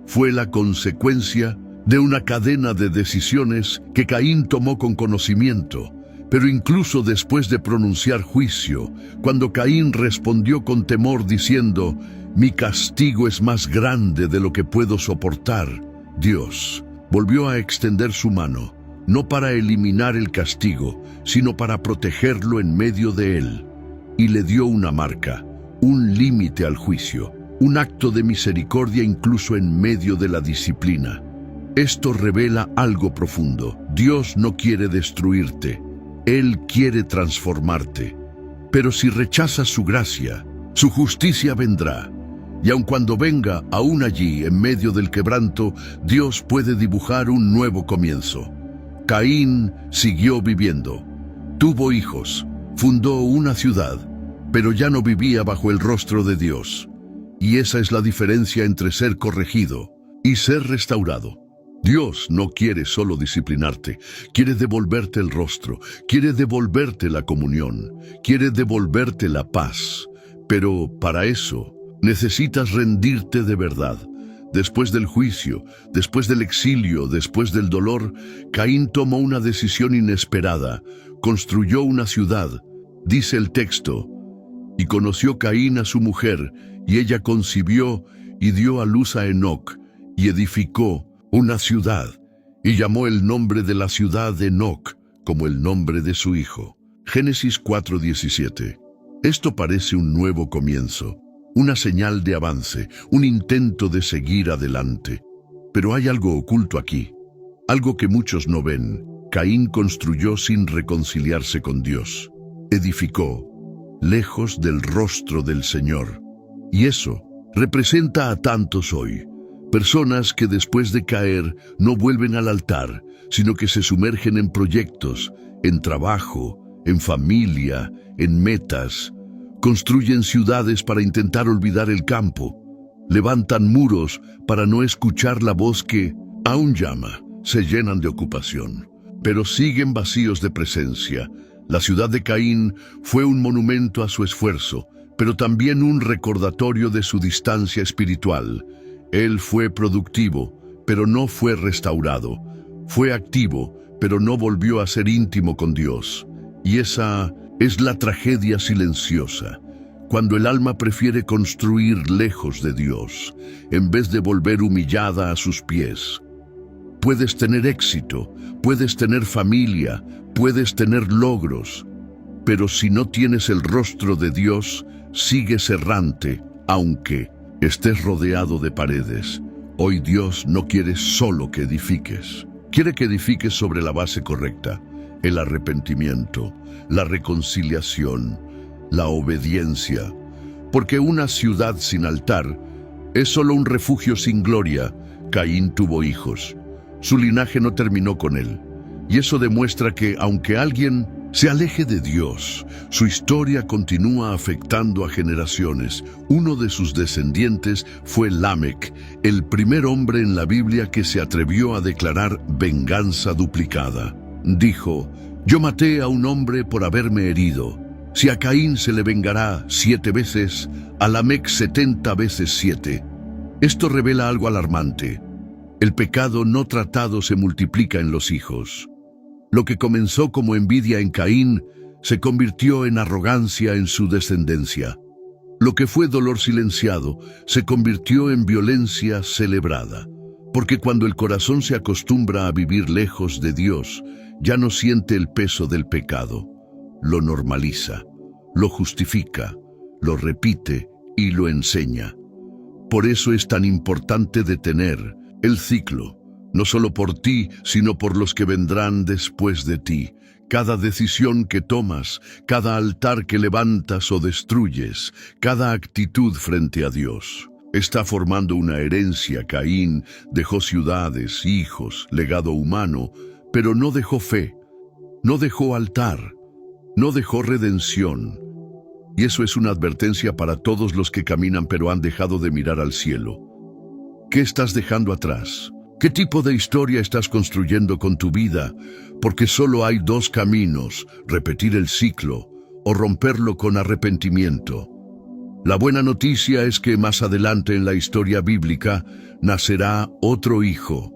fue la consecuencia de una cadena de decisiones que Caín tomó con conocimiento. Pero incluso después de pronunciar juicio, cuando Caín respondió con temor diciendo: mi castigo es más grande de lo que puedo soportar, Dios volvió a extender su mano, no para eliminar el castigo, sino para protegerlo en medio de él, y le dio una marca, un límite al juicio, un acto de misericordia incluso en medio de la disciplina. Esto revela algo profundo. Dios no quiere destruirte, Él quiere transformarte. Pero si rechazas su gracia, su justicia vendrá. Y aun cuando venga, aún allí, en medio del quebranto, Dios puede dibujar un nuevo comienzo. Caín siguió viviendo, tuvo hijos, fundó una ciudad, pero ya no vivía bajo el rostro de Dios. Y esa es la diferencia entre ser corregido y ser restaurado. Dios no quiere solo disciplinarte, quiere devolverte el rostro, quiere devolverte la comunión, quiere devolverte la paz. Pero para eso necesitas rendirte de verdad. Después del juicio, después del exilio, después del dolor, Caín tomó una decisión inesperada. Construyó una ciudad. Dice el texto: y conoció Caín a su mujer, y ella concibió y dio a luz a Enoc, y edificó una ciudad, y llamó el nombre de la ciudad Enoc, como el nombre de su hijo. Génesis 4:17. Esto parece un nuevo comienzo, una señal de avance, un intento de seguir adelante. Pero hay algo oculto aquí, algo que muchos no ven. Caín construyó sin reconciliarse con Dios. Edificó lejos del rostro del Señor. Y eso representa a tantos hoy. Personas que después de caer no vuelven al altar, sino que se sumergen en proyectos, en trabajo, en familia, en metas. Construyen ciudades para intentar olvidar el campo. Levantan muros para no escuchar la voz que aún llama. Se llenan de ocupación, pero siguen vacíos de presencia. La ciudad de Caín fue un monumento a su esfuerzo, pero también un recordatorio de su distancia espiritual. Él fue productivo, pero no fue restaurado. Fue activo, pero no volvió a ser íntimo con Dios. Y esa es la tragedia silenciosa, cuando el alma prefiere construir lejos de Dios, en vez de volver humillada a sus pies. Puedes tener éxito, puedes tener familia, puedes tener logros, pero si no tienes el rostro de Dios, sigues errante, aunque estés rodeado de paredes. Hoy Dios no quiere solo que edifiques, quiere que edifiques sobre la base correcta, el arrepentimiento, la reconciliación, la obediencia, porque una ciudad sin altar es solo un refugio sin gloria. Caín tuvo hijos, su linaje no terminó con él, y eso demuestra que aunque alguien se aleje de Dios, su historia continúa afectando a generaciones. Uno de sus descendientes fue Lamec, el primer hombre en la Biblia que se atrevió a declarar venganza duplicada. Dijo: yo maté a un hombre por haberme herido. Si a Caín se le vengará 7 veces, a Lamec 70 veces 7. Esto revela algo alarmante. El pecado no tratado se multiplica en los hijos. Lo que comenzó como envidia en Caín se convirtió en arrogancia en su descendencia. Lo que fue dolor silenciado se convirtió en violencia celebrada. Porque cuando el corazón se acostumbra a vivir lejos de Dios, ya no siente el peso del pecado. Lo normaliza, lo justifica, lo repite y lo enseña. Por eso es tan importante detener el ciclo. No solo por ti, sino por los que vendrán después de ti. Cada decisión que tomas, cada altar que levantas o destruyes, cada actitud frente a Dios, está formando una herencia. Caín dejó ciudades, hijos, legado humano, pero no dejó fe, no dejó altar, no dejó redención. Y eso es una advertencia para todos los que caminan pero han dejado de mirar al cielo. ¿Qué estás dejando atrás? ¿Qué tipo de historia estás construyendo con tu vida? Porque solo hay 2 caminos: repetir el ciclo o romperlo con arrepentimiento. La buena noticia es que más adelante en la historia bíblica nacerá otro hijo,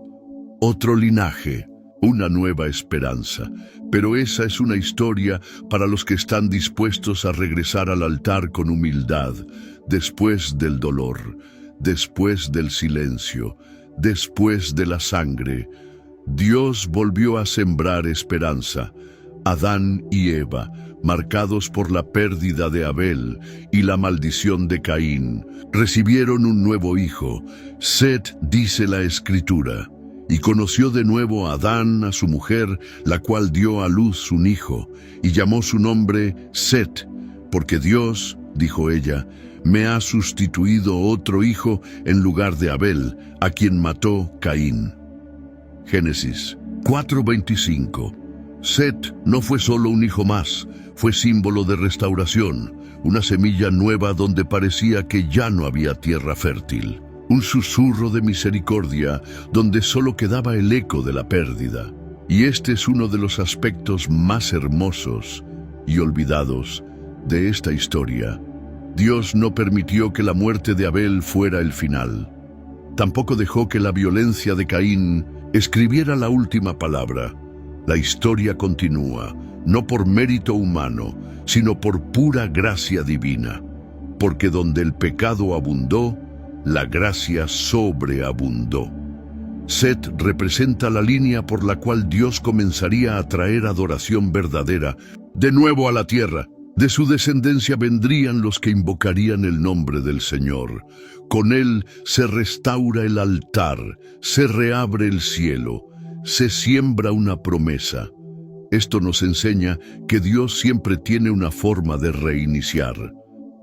otro linaje, una nueva esperanza. Pero esa es una historia para los que están dispuestos a regresar al altar con humildad, después del dolor, después del silencio, después de la sangre. Dios volvió a sembrar esperanza. Adán y Eva, marcados por la pérdida de Abel y la maldición de Caín, recibieron un nuevo hijo. Set, dice la Escritura, y conoció de nuevo a Adán, a su mujer, la cual dio a luz un hijo, y llamó su nombre Set, porque Dios, dijo ella, me ha sustituido otro hijo en lugar de Abel, a quien mató Caín. Génesis 4:25. Set no fue solo un hijo más, fue símbolo de restauración, una semilla nueva donde parecía que ya no había tierra fértil, un susurro de misericordia donde solo quedaba el eco de la pérdida. Y este es uno de los aspectos más hermosos y olvidados de esta historia. Dios no permitió que la muerte de Abel fuera el final. Tampoco dejó que la violencia de Caín escribiera la última palabra. La historia continúa, no por mérito humano, sino por pura gracia divina. Porque donde el pecado abundó, la gracia sobreabundó. Set representa la línea por la cual Dios comenzaría a traer adoración verdadera de nuevo a la tierra. De su descendencia vendrían los que invocarían el nombre del Señor. Con él se restaura el altar, se reabre el cielo, se siembra una promesa. Esto nos enseña que Dios siempre tiene una forma de reiniciar,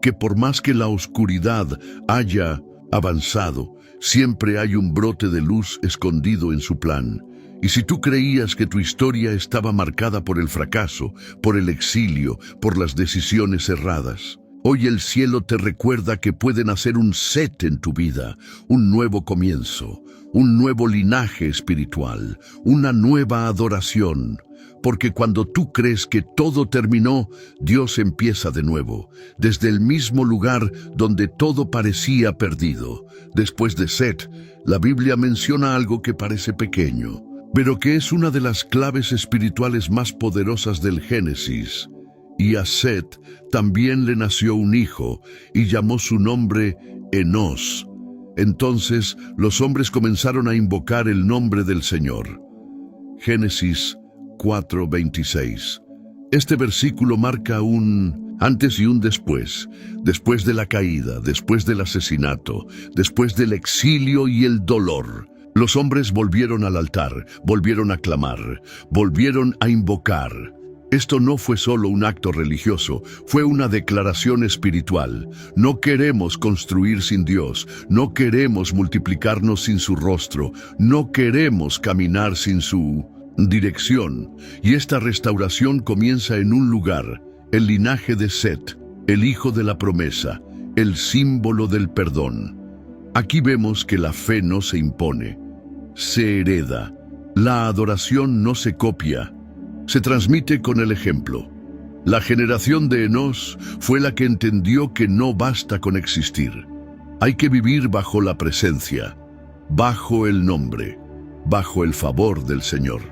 que por más que la oscuridad haya avanzado, siempre hay un brote de luz escondido en su plan. Y si tú creías que tu historia estaba marcada por el fracaso, por el exilio, por las decisiones erradas, hoy el cielo te recuerda que puede nacer un Set en tu vida, un nuevo comienzo, un nuevo linaje espiritual, una nueva adoración. Porque cuando tú crees que todo terminó, Dios empieza de nuevo, desde el mismo lugar donde todo parecía perdido. Después de Set, la Biblia menciona algo que parece pequeño, pero que es una de las claves espirituales más poderosas del Génesis. Y a Set también le nació un hijo, y llamó su nombre Enos. Entonces los hombres comenzaron a invocar el nombre del Señor. Génesis 4:26. Este versículo marca un antes y un después de la caída, después del asesinato, después del exilio y el dolor. Los hombres volvieron al altar, volvieron a clamar, volvieron a invocar. Esto no fue solo un acto religioso, fue una declaración espiritual. No queremos construir sin Dios, no queremos multiplicarnos sin su rostro, no queremos caminar sin su dirección. Y esta restauración comienza en un lugar, el linaje de Set, el hijo de la promesa, el símbolo del perdón. Aquí vemos que la fe no se impone, se hereda. La adoración no se copia, se transmite con el ejemplo. La generación de Enós fue la que entendió que no basta con existir. Hay que vivir bajo la presencia, bajo el nombre, bajo el favor del Señor.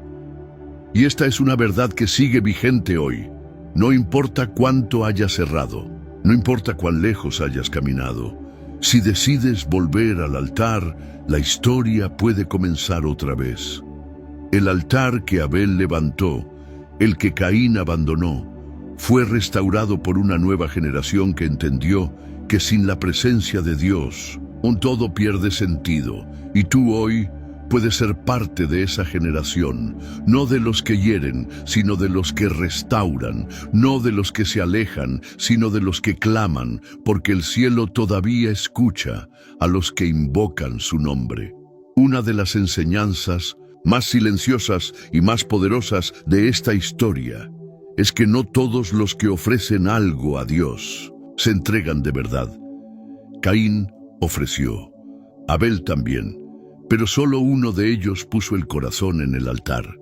Y esta es una verdad que sigue vigente hoy. No importa cuánto hayas errado, no importa cuán lejos hayas caminado. Si decides volver al altar, la historia puede comenzar otra vez. El altar que Abel levantó, el que Caín abandonó, fue restaurado por una nueva generación que entendió que sin la presencia de Dios, un todo pierde sentido. Y tú hoy puedes ser parte de esa generación, no de los que hieren, sino de los que restauran, no de los que se alejan, sino de los que claman, porque el cielo todavía escucha a los que invocan su nombre. Una de las enseñanzas más silenciosas y más poderosas de esta historia es que no todos los que ofrecen algo a Dios se entregan de verdad. Caín ofreció, Abel también, pero solo uno de ellos puso el corazón en el altar.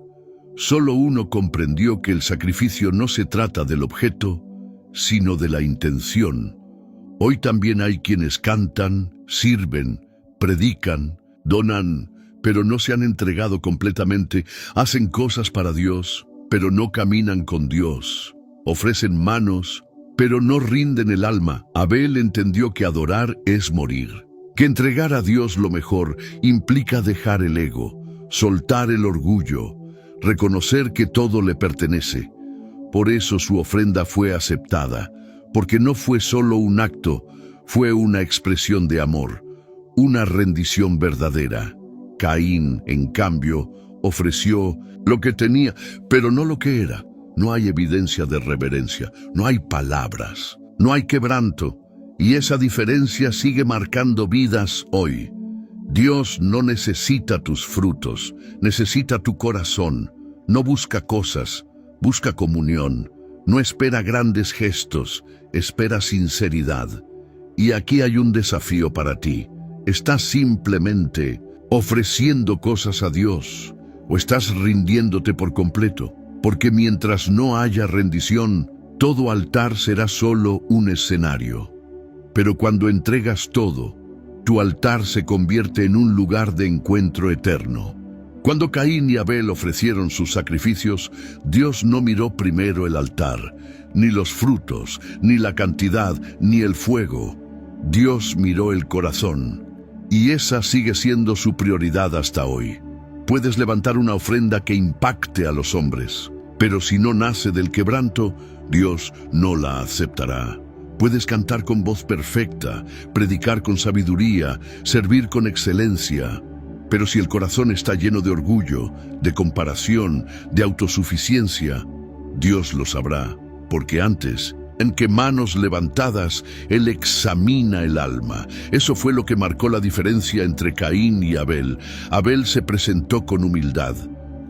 Solo uno comprendió que el sacrificio no se trata del objeto, sino de la intención. Hoy también hay quienes cantan, sirven, predican, donan, pero no se han entregado completamente, hacen cosas para Dios, pero no caminan con Dios. Ofrecen manos, pero no rinden el alma. Abel entendió que adorar es morir, que entregar a Dios lo mejor implica dejar el ego, soltar el orgullo, reconocer que todo le pertenece. Por eso su ofrenda fue aceptada, porque no fue solo un acto, fue una expresión de amor, una rendición verdadera. Caín, en cambio, ofreció lo que tenía, pero no lo que era. No hay evidencia de reverencia, no hay palabras, no hay quebranto, y esa diferencia sigue marcando vidas hoy. Dios no necesita tus frutos, necesita tu corazón. No busca cosas, busca comunión. No espera grandes gestos, espera sinceridad. Y aquí hay un desafío para ti. ¿Estás simplemente ofreciendo cosas a Dios o estás rindiéndote por completo? Porque mientras no haya rendición, todo altar será solo un escenario. Pero cuando entregas todo, tu altar se convierte en un lugar de encuentro eterno. Cuando Caín y Abel ofrecieron sus sacrificios, Dios no miró primero el altar, ni los frutos, ni la cantidad, ni el fuego. Dios miró el corazón, y esa sigue siendo su prioridad hasta hoy. Puedes levantar una ofrenda que impacte a los hombres, pero si no nace del quebranto, Dios no la aceptará. Puedes cantar con voz perfecta, predicar con sabiduría, servir con excelencia, pero si el corazón está lleno de orgullo, de comparación, de autosuficiencia, Dios lo sabrá, porque antes, en que manos levantadas, Él examina el alma. Eso fue lo que marcó la diferencia entre Caín y Abel. Abel se presentó con humildad,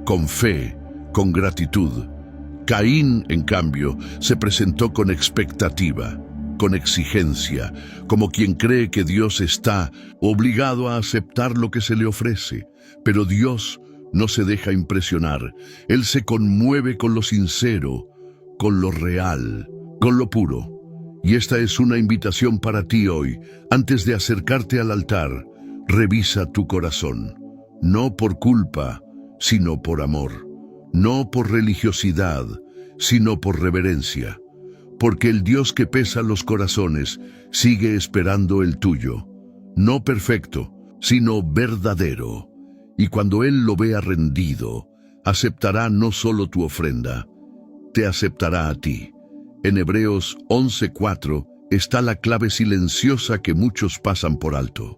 con fe, con gratitud. Caín, en cambio, se presentó con expectativa, con exigencia, como quien cree que Dios está obligado a aceptar lo que se le ofrece. Pero Dios no se deja impresionar. Él se conmueve con lo sincero, con lo real, con lo puro. Y esta es una invitación para ti hoy. Antes de acercarte al altar, revisa tu corazón. No por culpa, sino por amor. No por religiosidad, sino por reverencia. Porque el Dios que pesa los corazones sigue esperando el tuyo. no perfecto, sino verdadero. Y cuando Él lo vea rendido, aceptará no solo tu ofrenda, te aceptará a ti. En Hebreos 11:4 está la clave silenciosa que muchos pasan por alto.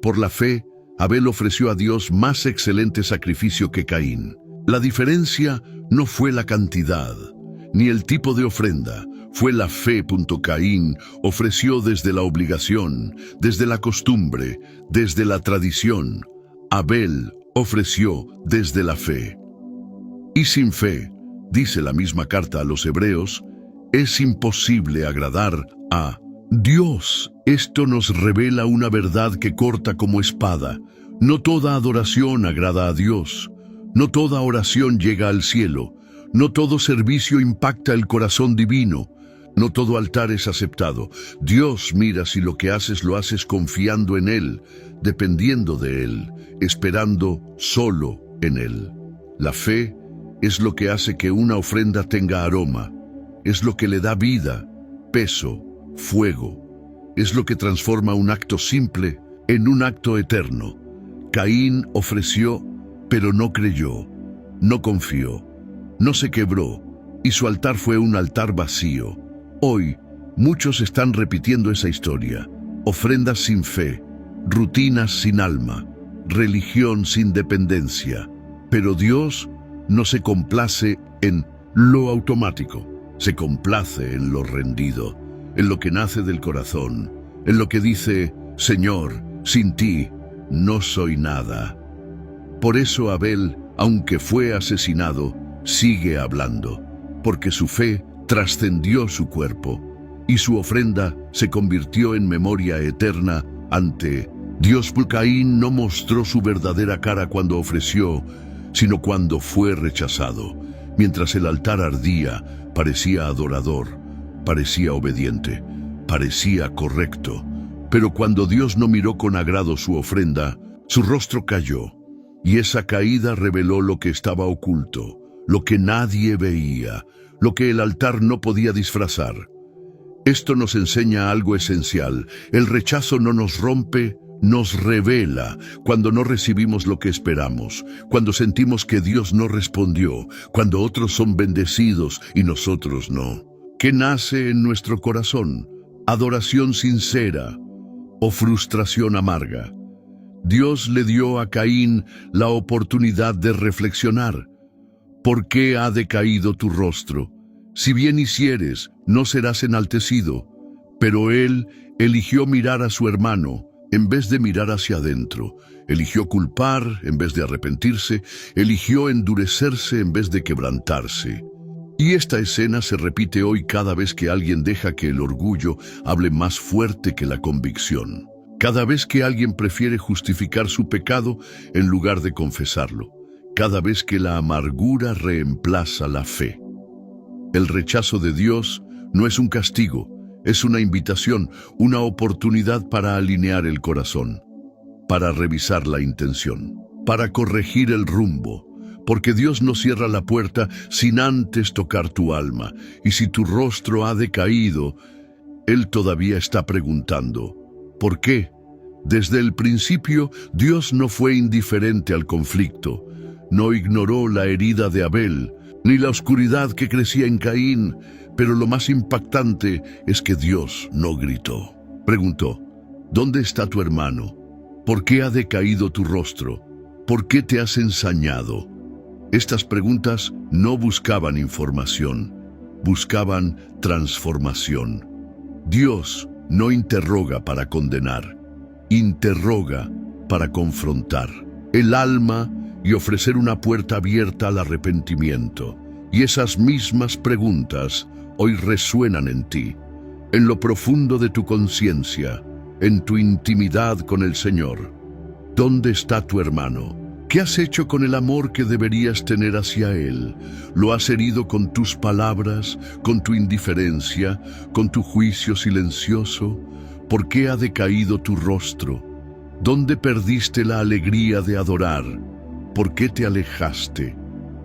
Por la fe, Abel ofreció a Dios más excelente sacrificio que Caín. La diferencia no fue la cantidad, ni el tipo de ofrenda, fue la fe. Caín ofreció desde la obligación, desde la costumbre, desde la tradición. Abel ofreció desde la fe. Y sin fe, dice la misma carta a los Hebreos, es imposible agradar a Dios. Esto nos revela una verdad que corta como espada. No toda adoración agrada a Dios. No toda oración llega al cielo. No todo servicio impacta el corazón divino. No todo altar es aceptado. Dios mira si lo que haces lo haces confiando en Él, dependiendo de Él, esperando solo en Él. La fe es lo que hace que una ofrenda tenga aroma. Es lo que le da vida, peso, fuego. Es lo que transforma un acto simple en un acto eterno. Caín ofreció, pero no creyó, no confió, no se quebró, y su altar fue un altar vacío. Hoy, muchos están repitiendo esa historia. Ofrendas sin fe, rutinas sin alma, religión sin dependencia. Pero Dios no se complace en lo automático. Se complace en lo rendido, en lo que nace del corazón, en lo que dice, Señor, sin ti no soy nada. Por eso Abel, aunque fue asesinado, sigue hablando, porque su fe trascendió su cuerpo, y su ofrenda se convirtió en memoria eterna ante Dios. Caín no mostró su verdadera cara cuando ofreció, sino cuando fue rechazado. Mientras el altar ardía, parecía adorador, parecía obediente, parecía correcto. Pero cuando Dios no miró con agrado su ofrenda, su rostro cayó, y esa caída reveló lo que estaba oculto, lo que nadie veía, lo que el altar no podía disfrazar. Esto nos enseña algo esencial. El rechazo no nos rompe, nos revela. Cuando no recibimos lo que esperamos, cuando sentimos que Dios no respondió, cuando otros son bendecidos y nosotros no. ¿Qué nace en nuestro corazón? ¿Adoración sincera o frustración amarga? Dios le dio a Caín la oportunidad de reflexionar. ¿Por qué ha decaído tu rostro? Si bien hicieres, no serás enaltecido. Pero él eligió mirar a su hermano en vez de mirar hacia adentro. Eligió culpar en vez de arrepentirse. Eligió endurecerse en vez de quebrantarse. Y esta escena se repite hoy cada vez que alguien deja que el orgullo hable más fuerte que la convicción. Cada vez que alguien prefiere justificar su pecado en lugar de confesarlo. Cada vez que la amargura reemplaza la fe. El rechazo de Dios no es un castigo, es una invitación, una oportunidad para alinear el corazón, para revisar la intención, para corregir el rumbo, porque Dios no cierra la puerta sin antes tocar tu alma, y si tu rostro ha decaído, Él todavía está preguntando, ¿por qué? Desde el principio, Dios no fue indiferente al conflicto, no ignoró la herida de Abel, ni la oscuridad que crecía en Caín, pero lo más impactante es que Dios no gritó. Preguntó, ¿dónde está tu hermano? ¿Por qué ha decaído tu rostro? ¿Por qué te has ensañado? Estas preguntas no buscaban información, buscaban transformación. Dios no interroga para condenar, interroga para confrontar el alma y ofrecer una puerta abierta al arrepentimiento. Y esas mismas preguntas hoy resuenan en ti, en lo profundo de tu conciencia, en tu intimidad con el Señor. ¿Dónde está tu hermano? ¿Qué has hecho con el amor que deberías tener hacia Él? ¿Lo has herido con tus palabras, con tu indiferencia, con tu juicio silencioso? ¿Por qué ha decaído tu rostro? ¿Dónde perdiste la alegría de adorar? ¿Por qué te alejaste?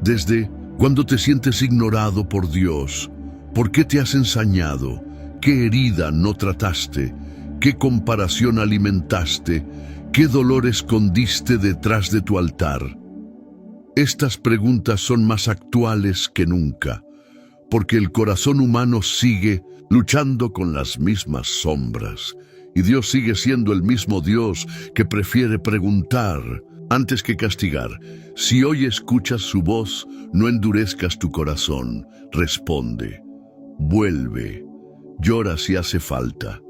Desde cuando te sientes ignorado por Dios, ¿por qué te has ensañado? ¿Qué herida no trataste? ¿Qué comparación alimentaste? ¿Qué dolor escondiste detrás de tu altar? Estas preguntas son más actuales que nunca, porque el corazón humano sigue luchando con las mismas sombras, y Dios sigue siendo el mismo Dios que prefiere preguntar antes que castigar. Si hoy escuchas su voz, no endurezcas tu corazón, responde, vuelve, llora si hace falta,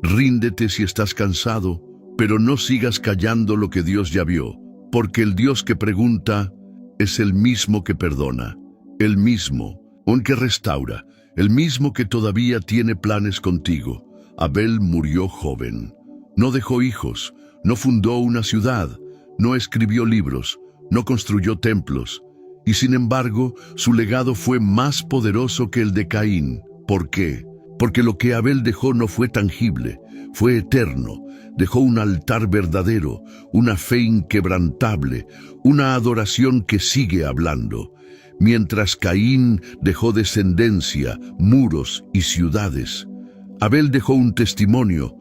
ríndete si estás cansado, pero no sigas callando lo que Dios ya vio, porque el Dios que pregunta es el mismo que perdona, el mismo, aunque restaura, el mismo que todavía tiene planes contigo. Abel murió joven, no dejó hijos, no fundó una ciudad, no escribió libros, no construyó templos, y sin embargo su legado fue más poderoso que el de Caín. ¿Por qué? Porque lo que Abel dejó no fue tangible, fue eterno. Dejó un altar verdadero, una fe inquebrantable, una adoración que sigue hablando. Mientras Caín dejó descendencia, muros y ciudades, Abel dejó un testimonio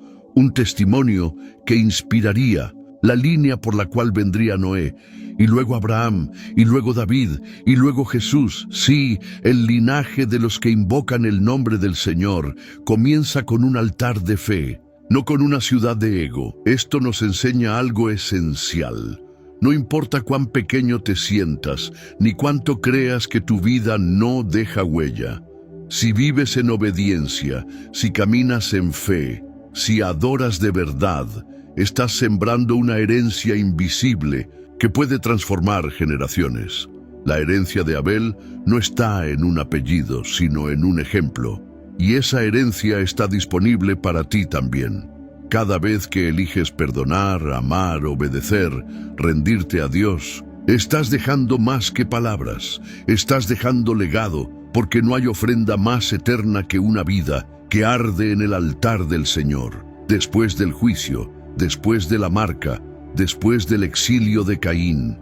que inspiraría, la línea por la cual vendría Noé, y luego Abraham, y luego David, y luego Jesús. Sí, el linaje de los que invocan el nombre del Señor comienza con un altar de fe, no con una ciudad de ego. Esto nos enseña algo esencial. No importa cuán pequeño te sientas, ni cuánto creas que tu vida no deja huella. Si vives en obediencia, si caminas en fe, si adoras de verdad, estás sembrando una herencia invisible que puede transformar generaciones. La herencia de Abel no está en un apellido, sino en un ejemplo. Y esa herencia está disponible para ti también. Cada vez que eliges perdonar, amar, obedecer, rendirte a Dios, estás dejando más que palabras, estás dejando legado, porque no hay ofrenda más eterna que una vida que arde en el altar del Señor. Después del juicio, después de la marca, después del exilio de Caín,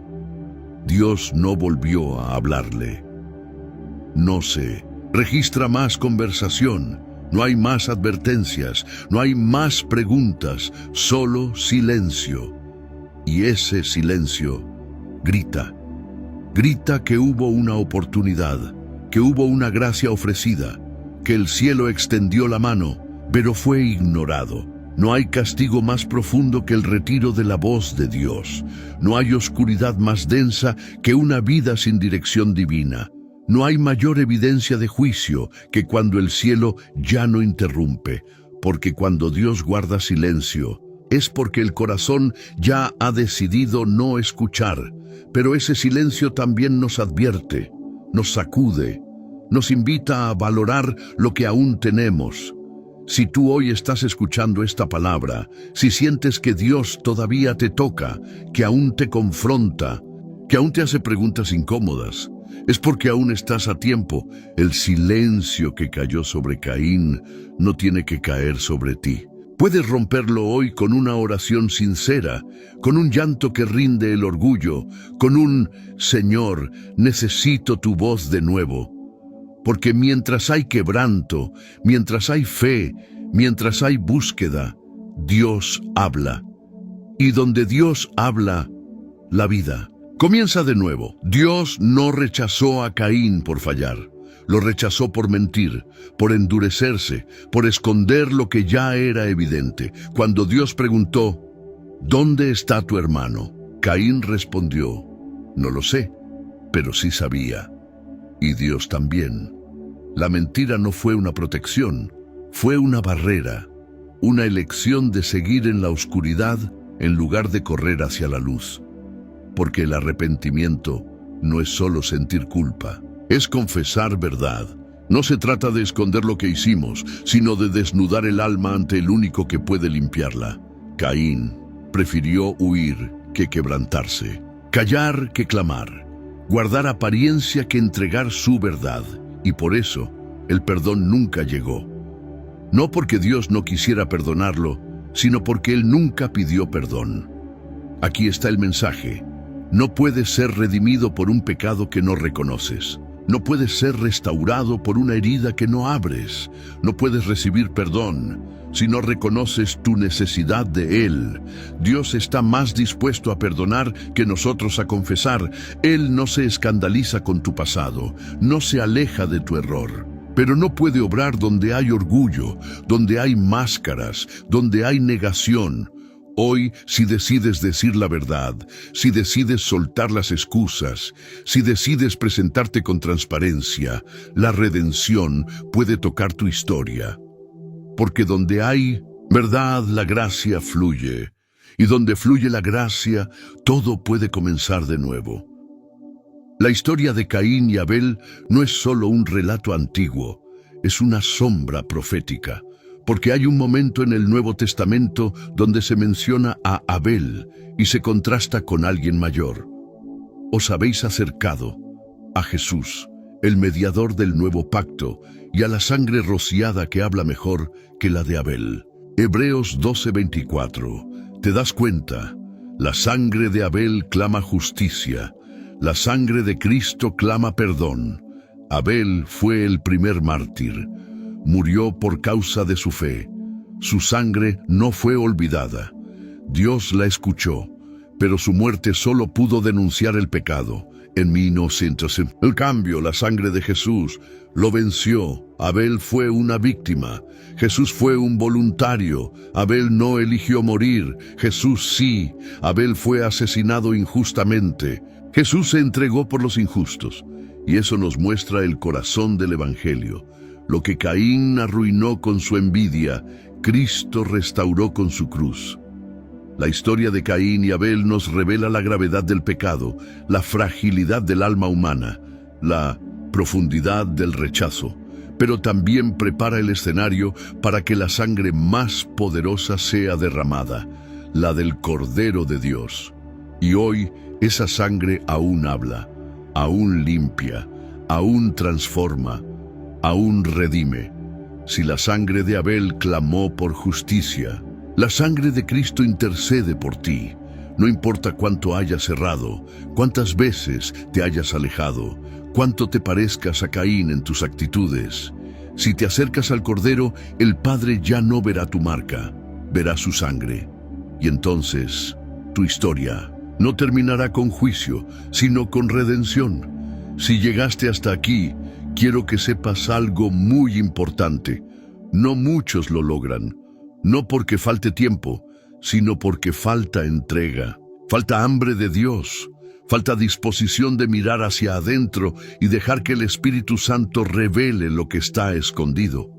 Dios no volvió a hablarle. No se registra más conversación, no hay más advertencias, no hay más preguntas, solo silencio. Y ese silencio grita que hubo una oportunidad, que hubo una gracia ofrecida, que el cielo extendió la mano, pero fue ignorado. No hay castigo más profundo que el retiro de la voz de Dios. No hay oscuridad más densa que una vida sin dirección divina. No hay mayor evidencia de juicio que cuando el cielo ya no interrumpe, porque cuando Dios guarda silencio, es porque el corazón ya ha decidido no escuchar. Pero ese silencio también nos advierte, nos sacude, nos invita a valorar lo que aún tenemos. Si tú hoy estás escuchando esta palabra, si sientes que Dios todavía te toca, que aún te confronta, que aún te hace preguntas incómodas, es porque aún estás a tiempo. El silencio que cayó sobre Caín no tiene que caer sobre ti. Puedes romperlo hoy con una oración sincera, con un llanto que rinde el orgullo, con un Señor, necesito tu voz de nuevo. Porque mientras hay quebranto, mientras hay fe, mientras hay búsqueda, Dios habla. Y donde Dios habla, la vida comienza de nuevo. Dios no rechazó a Caín por fallar. Lo rechazó por mentir, por endurecerse, por esconder lo que ya era evidente. Cuando Dios preguntó, ¿dónde está tu hermano?, Caín respondió, no lo sé, pero sí sabía. Y Dios también. La mentira no fue una protección, fue una barrera, una elección de seguir en la oscuridad en lugar de correr hacia la luz. Porque el arrepentimiento no es solo sentir culpa, es confesar verdad. No se trata de esconder lo que hicimos, sino de desnudar el alma ante el único que puede limpiarla. Caín prefirió huir que quebrantarse, callar que clamar, guardar apariencia que entregar su verdad. Y por eso, el perdón nunca llegó. No porque Dios no quisiera perdonarlo, sino porque Él nunca pidió perdón. Aquí está el mensaje. No puedes ser redimido por un pecado que no reconoces. No puedes ser restaurado por una herida que no abres. No puedes recibir perdón si no reconoces tu necesidad de Él. Dios está más dispuesto a perdonar que nosotros a confesar. Él no se escandaliza con tu pasado, no se aleja de tu error. Pero no puede obrar donde hay orgullo, donde hay máscaras, donde hay negación. Hoy, si decides decir la verdad, si decides soltar las excusas, si decides presentarte con transparencia, la redención puede tocar tu historia. Porque donde hay verdad, la gracia fluye. Y donde fluye la gracia, todo puede comenzar de nuevo. La historia de Caín y Abel no es solo un relato antiguo, es una sombra profética. Porque hay un momento en el Nuevo Testamento donde se menciona a Abel y se contrasta con alguien mayor. Os habéis acercado a Jesús, el mediador del nuevo pacto, y a la sangre rociada que habla mejor que la de Abel. Hebreos 12:24. ¿Te das cuenta? La sangre de Abel clama justicia, la sangre de Cristo clama perdón. Abel fue el primer mártir. Murió por causa de su fe. Su sangre no fue olvidada. Dios la escuchó, pero su muerte solo pudo denunciar el pecado. En mi inocencia, en cambio, la sangre de Jesús lo venció. Abel fue una víctima. Jesús fue un voluntario. Abel no eligió morir. Jesús sí. Abel fue asesinado injustamente. Jesús se entregó por los injustos. Y eso nos muestra el corazón del Evangelio. Lo que Caín arruinó con su envidia, Cristo restauró con su cruz. La historia de Caín y Abel nos revela la gravedad del pecado, la fragilidad del alma humana, la profundidad del rechazo, pero también prepara el escenario para que la sangre más poderosa sea derramada, la del Cordero de Dios. Y hoy esa sangre aún habla, aún limpia, aún transforma, aún redime. Si la sangre de Abel clamó por justicia, la sangre de Cristo intercede por ti. No importa cuánto hayas errado, cuántas veces te hayas alejado, cuánto te parezcas a Caín en tus actitudes. Si te acercas al Cordero, el Padre ya no verá tu marca, verá su sangre. Y entonces, tu historia no terminará con juicio, sino con redención. Si llegaste hasta aquí, quiero que sepas algo muy importante. No muchos lo logran, no porque falte tiempo, sino porque falta entrega, falta hambre de Dios, falta disposición de mirar hacia adentro y dejar que el Espíritu Santo revele lo que está escondido.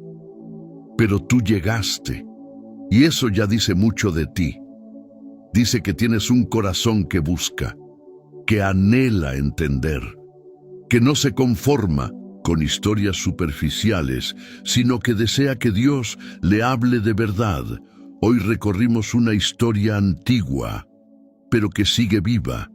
Pero tú llegaste, y eso ya dice mucho de ti. Dice que tienes un corazón que busca, que anhela entender, que no se conforma con historias superficiales, sino que desea que Dios le hable de verdad. Hoy recorrimos una historia antigua, pero que sigue viva.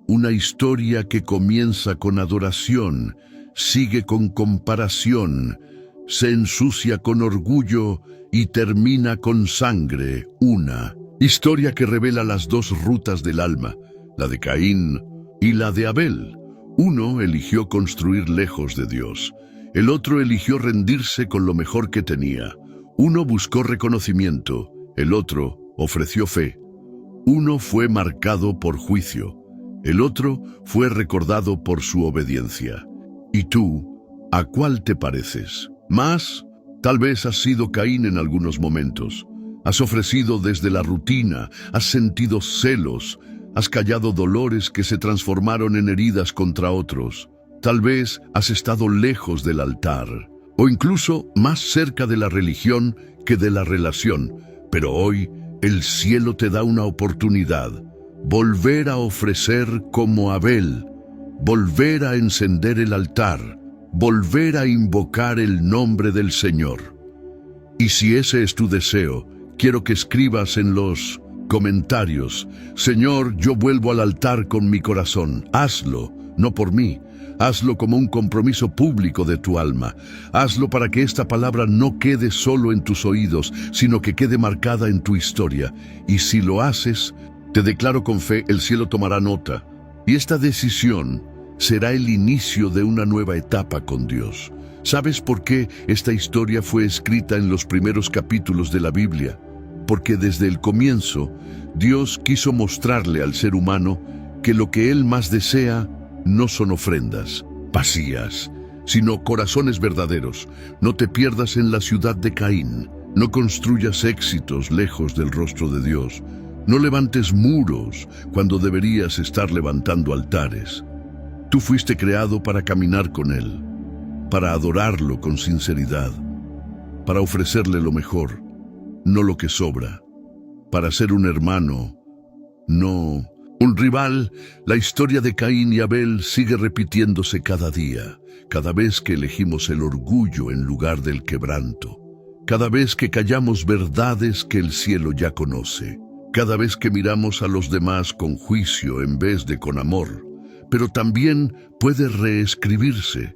Una historia que comienza con adoración, sigue con comparación, se ensucia con orgullo y termina con sangre. Una historia que revela las dos rutas del alma, la de Caín y la de Abel. Uno eligió construir lejos de Dios. El otro eligió rendirse con lo mejor que tenía. Uno buscó reconocimiento. El otro ofreció fe. Uno fue marcado por juicio. El otro fue recordado por su obediencia. ¿Y tú, a cuál te pareces? Más, tal vez has sido Caín en algunos momentos. Has ofrecido desde la rutina, has sentido celos, has callado dolores que se transformaron en heridas contra otros. Tal vez has estado lejos del altar, o incluso más cerca de la religión que de la relación. Pero hoy el cielo te da una oportunidad. Volver a ofrecer como Abel, volver a encender el altar, volver a invocar el nombre del Señor. Y si ese es tu deseo, quiero que escribas en los comentarios: Señor, yo vuelvo al altar con mi corazón. Hazlo, no por mí. Hazlo como un compromiso público de tu alma. Hazlo para que esta palabra no quede solo en tus oídos, sino que quede marcada en tu historia. Y si lo haces, te declaro con fe, el cielo tomará nota. Y esta decisión será el inicio de una nueva etapa con Dios. ¿Sabes por qué esta historia fue escrita en los primeros capítulos de la Biblia? Porque desde el comienzo, Dios quiso mostrarle al ser humano que lo que Él más desea no son ofrendas vacías, sino corazones verdaderos. No te pierdas en la ciudad de Caín. No construyas éxitos lejos del rostro de Dios. No levantes muros cuando deberías estar levantando altares. Tú fuiste creado para caminar con Él, para adorarlo con sinceridad, para ofrecerle lo mejor, no lo que sobra, para ser un hermano, no un rival. La historia de Caín y Abel sigue repitiéndose cada día, cada vez que elegimos el orgullo en lugar del quebranto, cada vez que callamos verdades que el cielo ya conoce, cada vez que miramos a los demás con juicio en vez de con amor. Pero también puede reescribirse,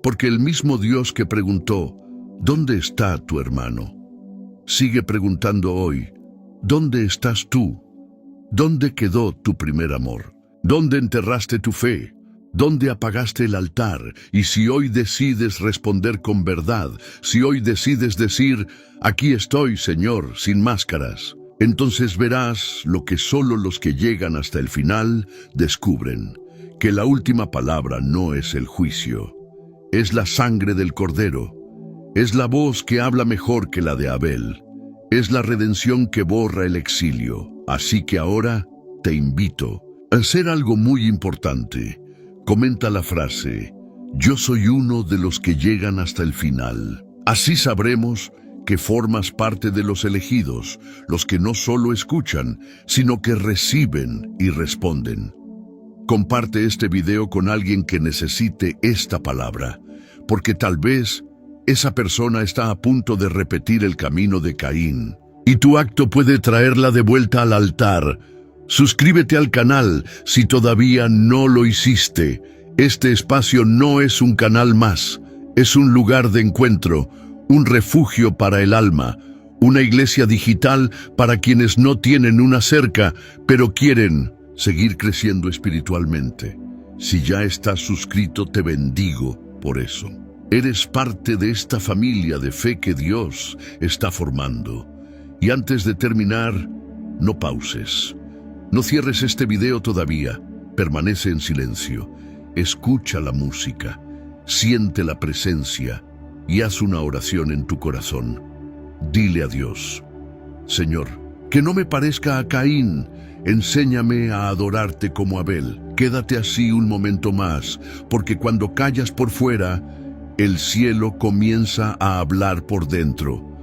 porque el mismo Dios que preguntó, ¿dónde está tu hermano?, sigue preguntando hoy, ¿dónde estás tú? ¿Dónde quedó tu primer amor? ¿Dónde enterraste tu fe? ¿Dónde apagaste el altar? Y si hoy decides responder con verdad, si hoy decides decir, aquí estoy, Señor, sin máscaras, entonces verás lo que solo los que llegan hasta el final descubren, que la última palabra no es el juicio, es la sangre del Cordero, es la voz que habla mejor que la de Abel, es la redención que borra el exilio. Así que ahora te invito a hacer algo muy importante. Comenta la frase, yo soy uno de los que llegan hasta el final. Así sabremos que formas parte de los elegidos, los que no solo escuchan, sino que reciben y responden. Comparte este video con alguien que necesite esta palabra, porque tal vez esa persona está a punto de repetir el camino de Caín, y tu acto puede traerla de vuelta al altar. Suscríbete al canal si todavía no lo hiciste. Este espacio no es un canal más, es un lugar de encuentro, un refugio para el alma, una iglesia digital para quienes no tienen una cerca, pero quieren seguir creciendo espiritualmente. Si ya estás suscrito, te bendigo por eso. Eres parte de esta familia de fe que Dios está formando. Y antes de terminar, no pauses. No cierres este video todavía. Permanece en silencio. Escucha la música. Siente la presencia. Y haz una oración en tu corazón. Dile a Dios, Señor, que no me parezca a Caín. Enséñame a adorarte como Abel. Quédate así un momento más, porque cuando callas por fuera, el cielo comienza a hablar por dentro.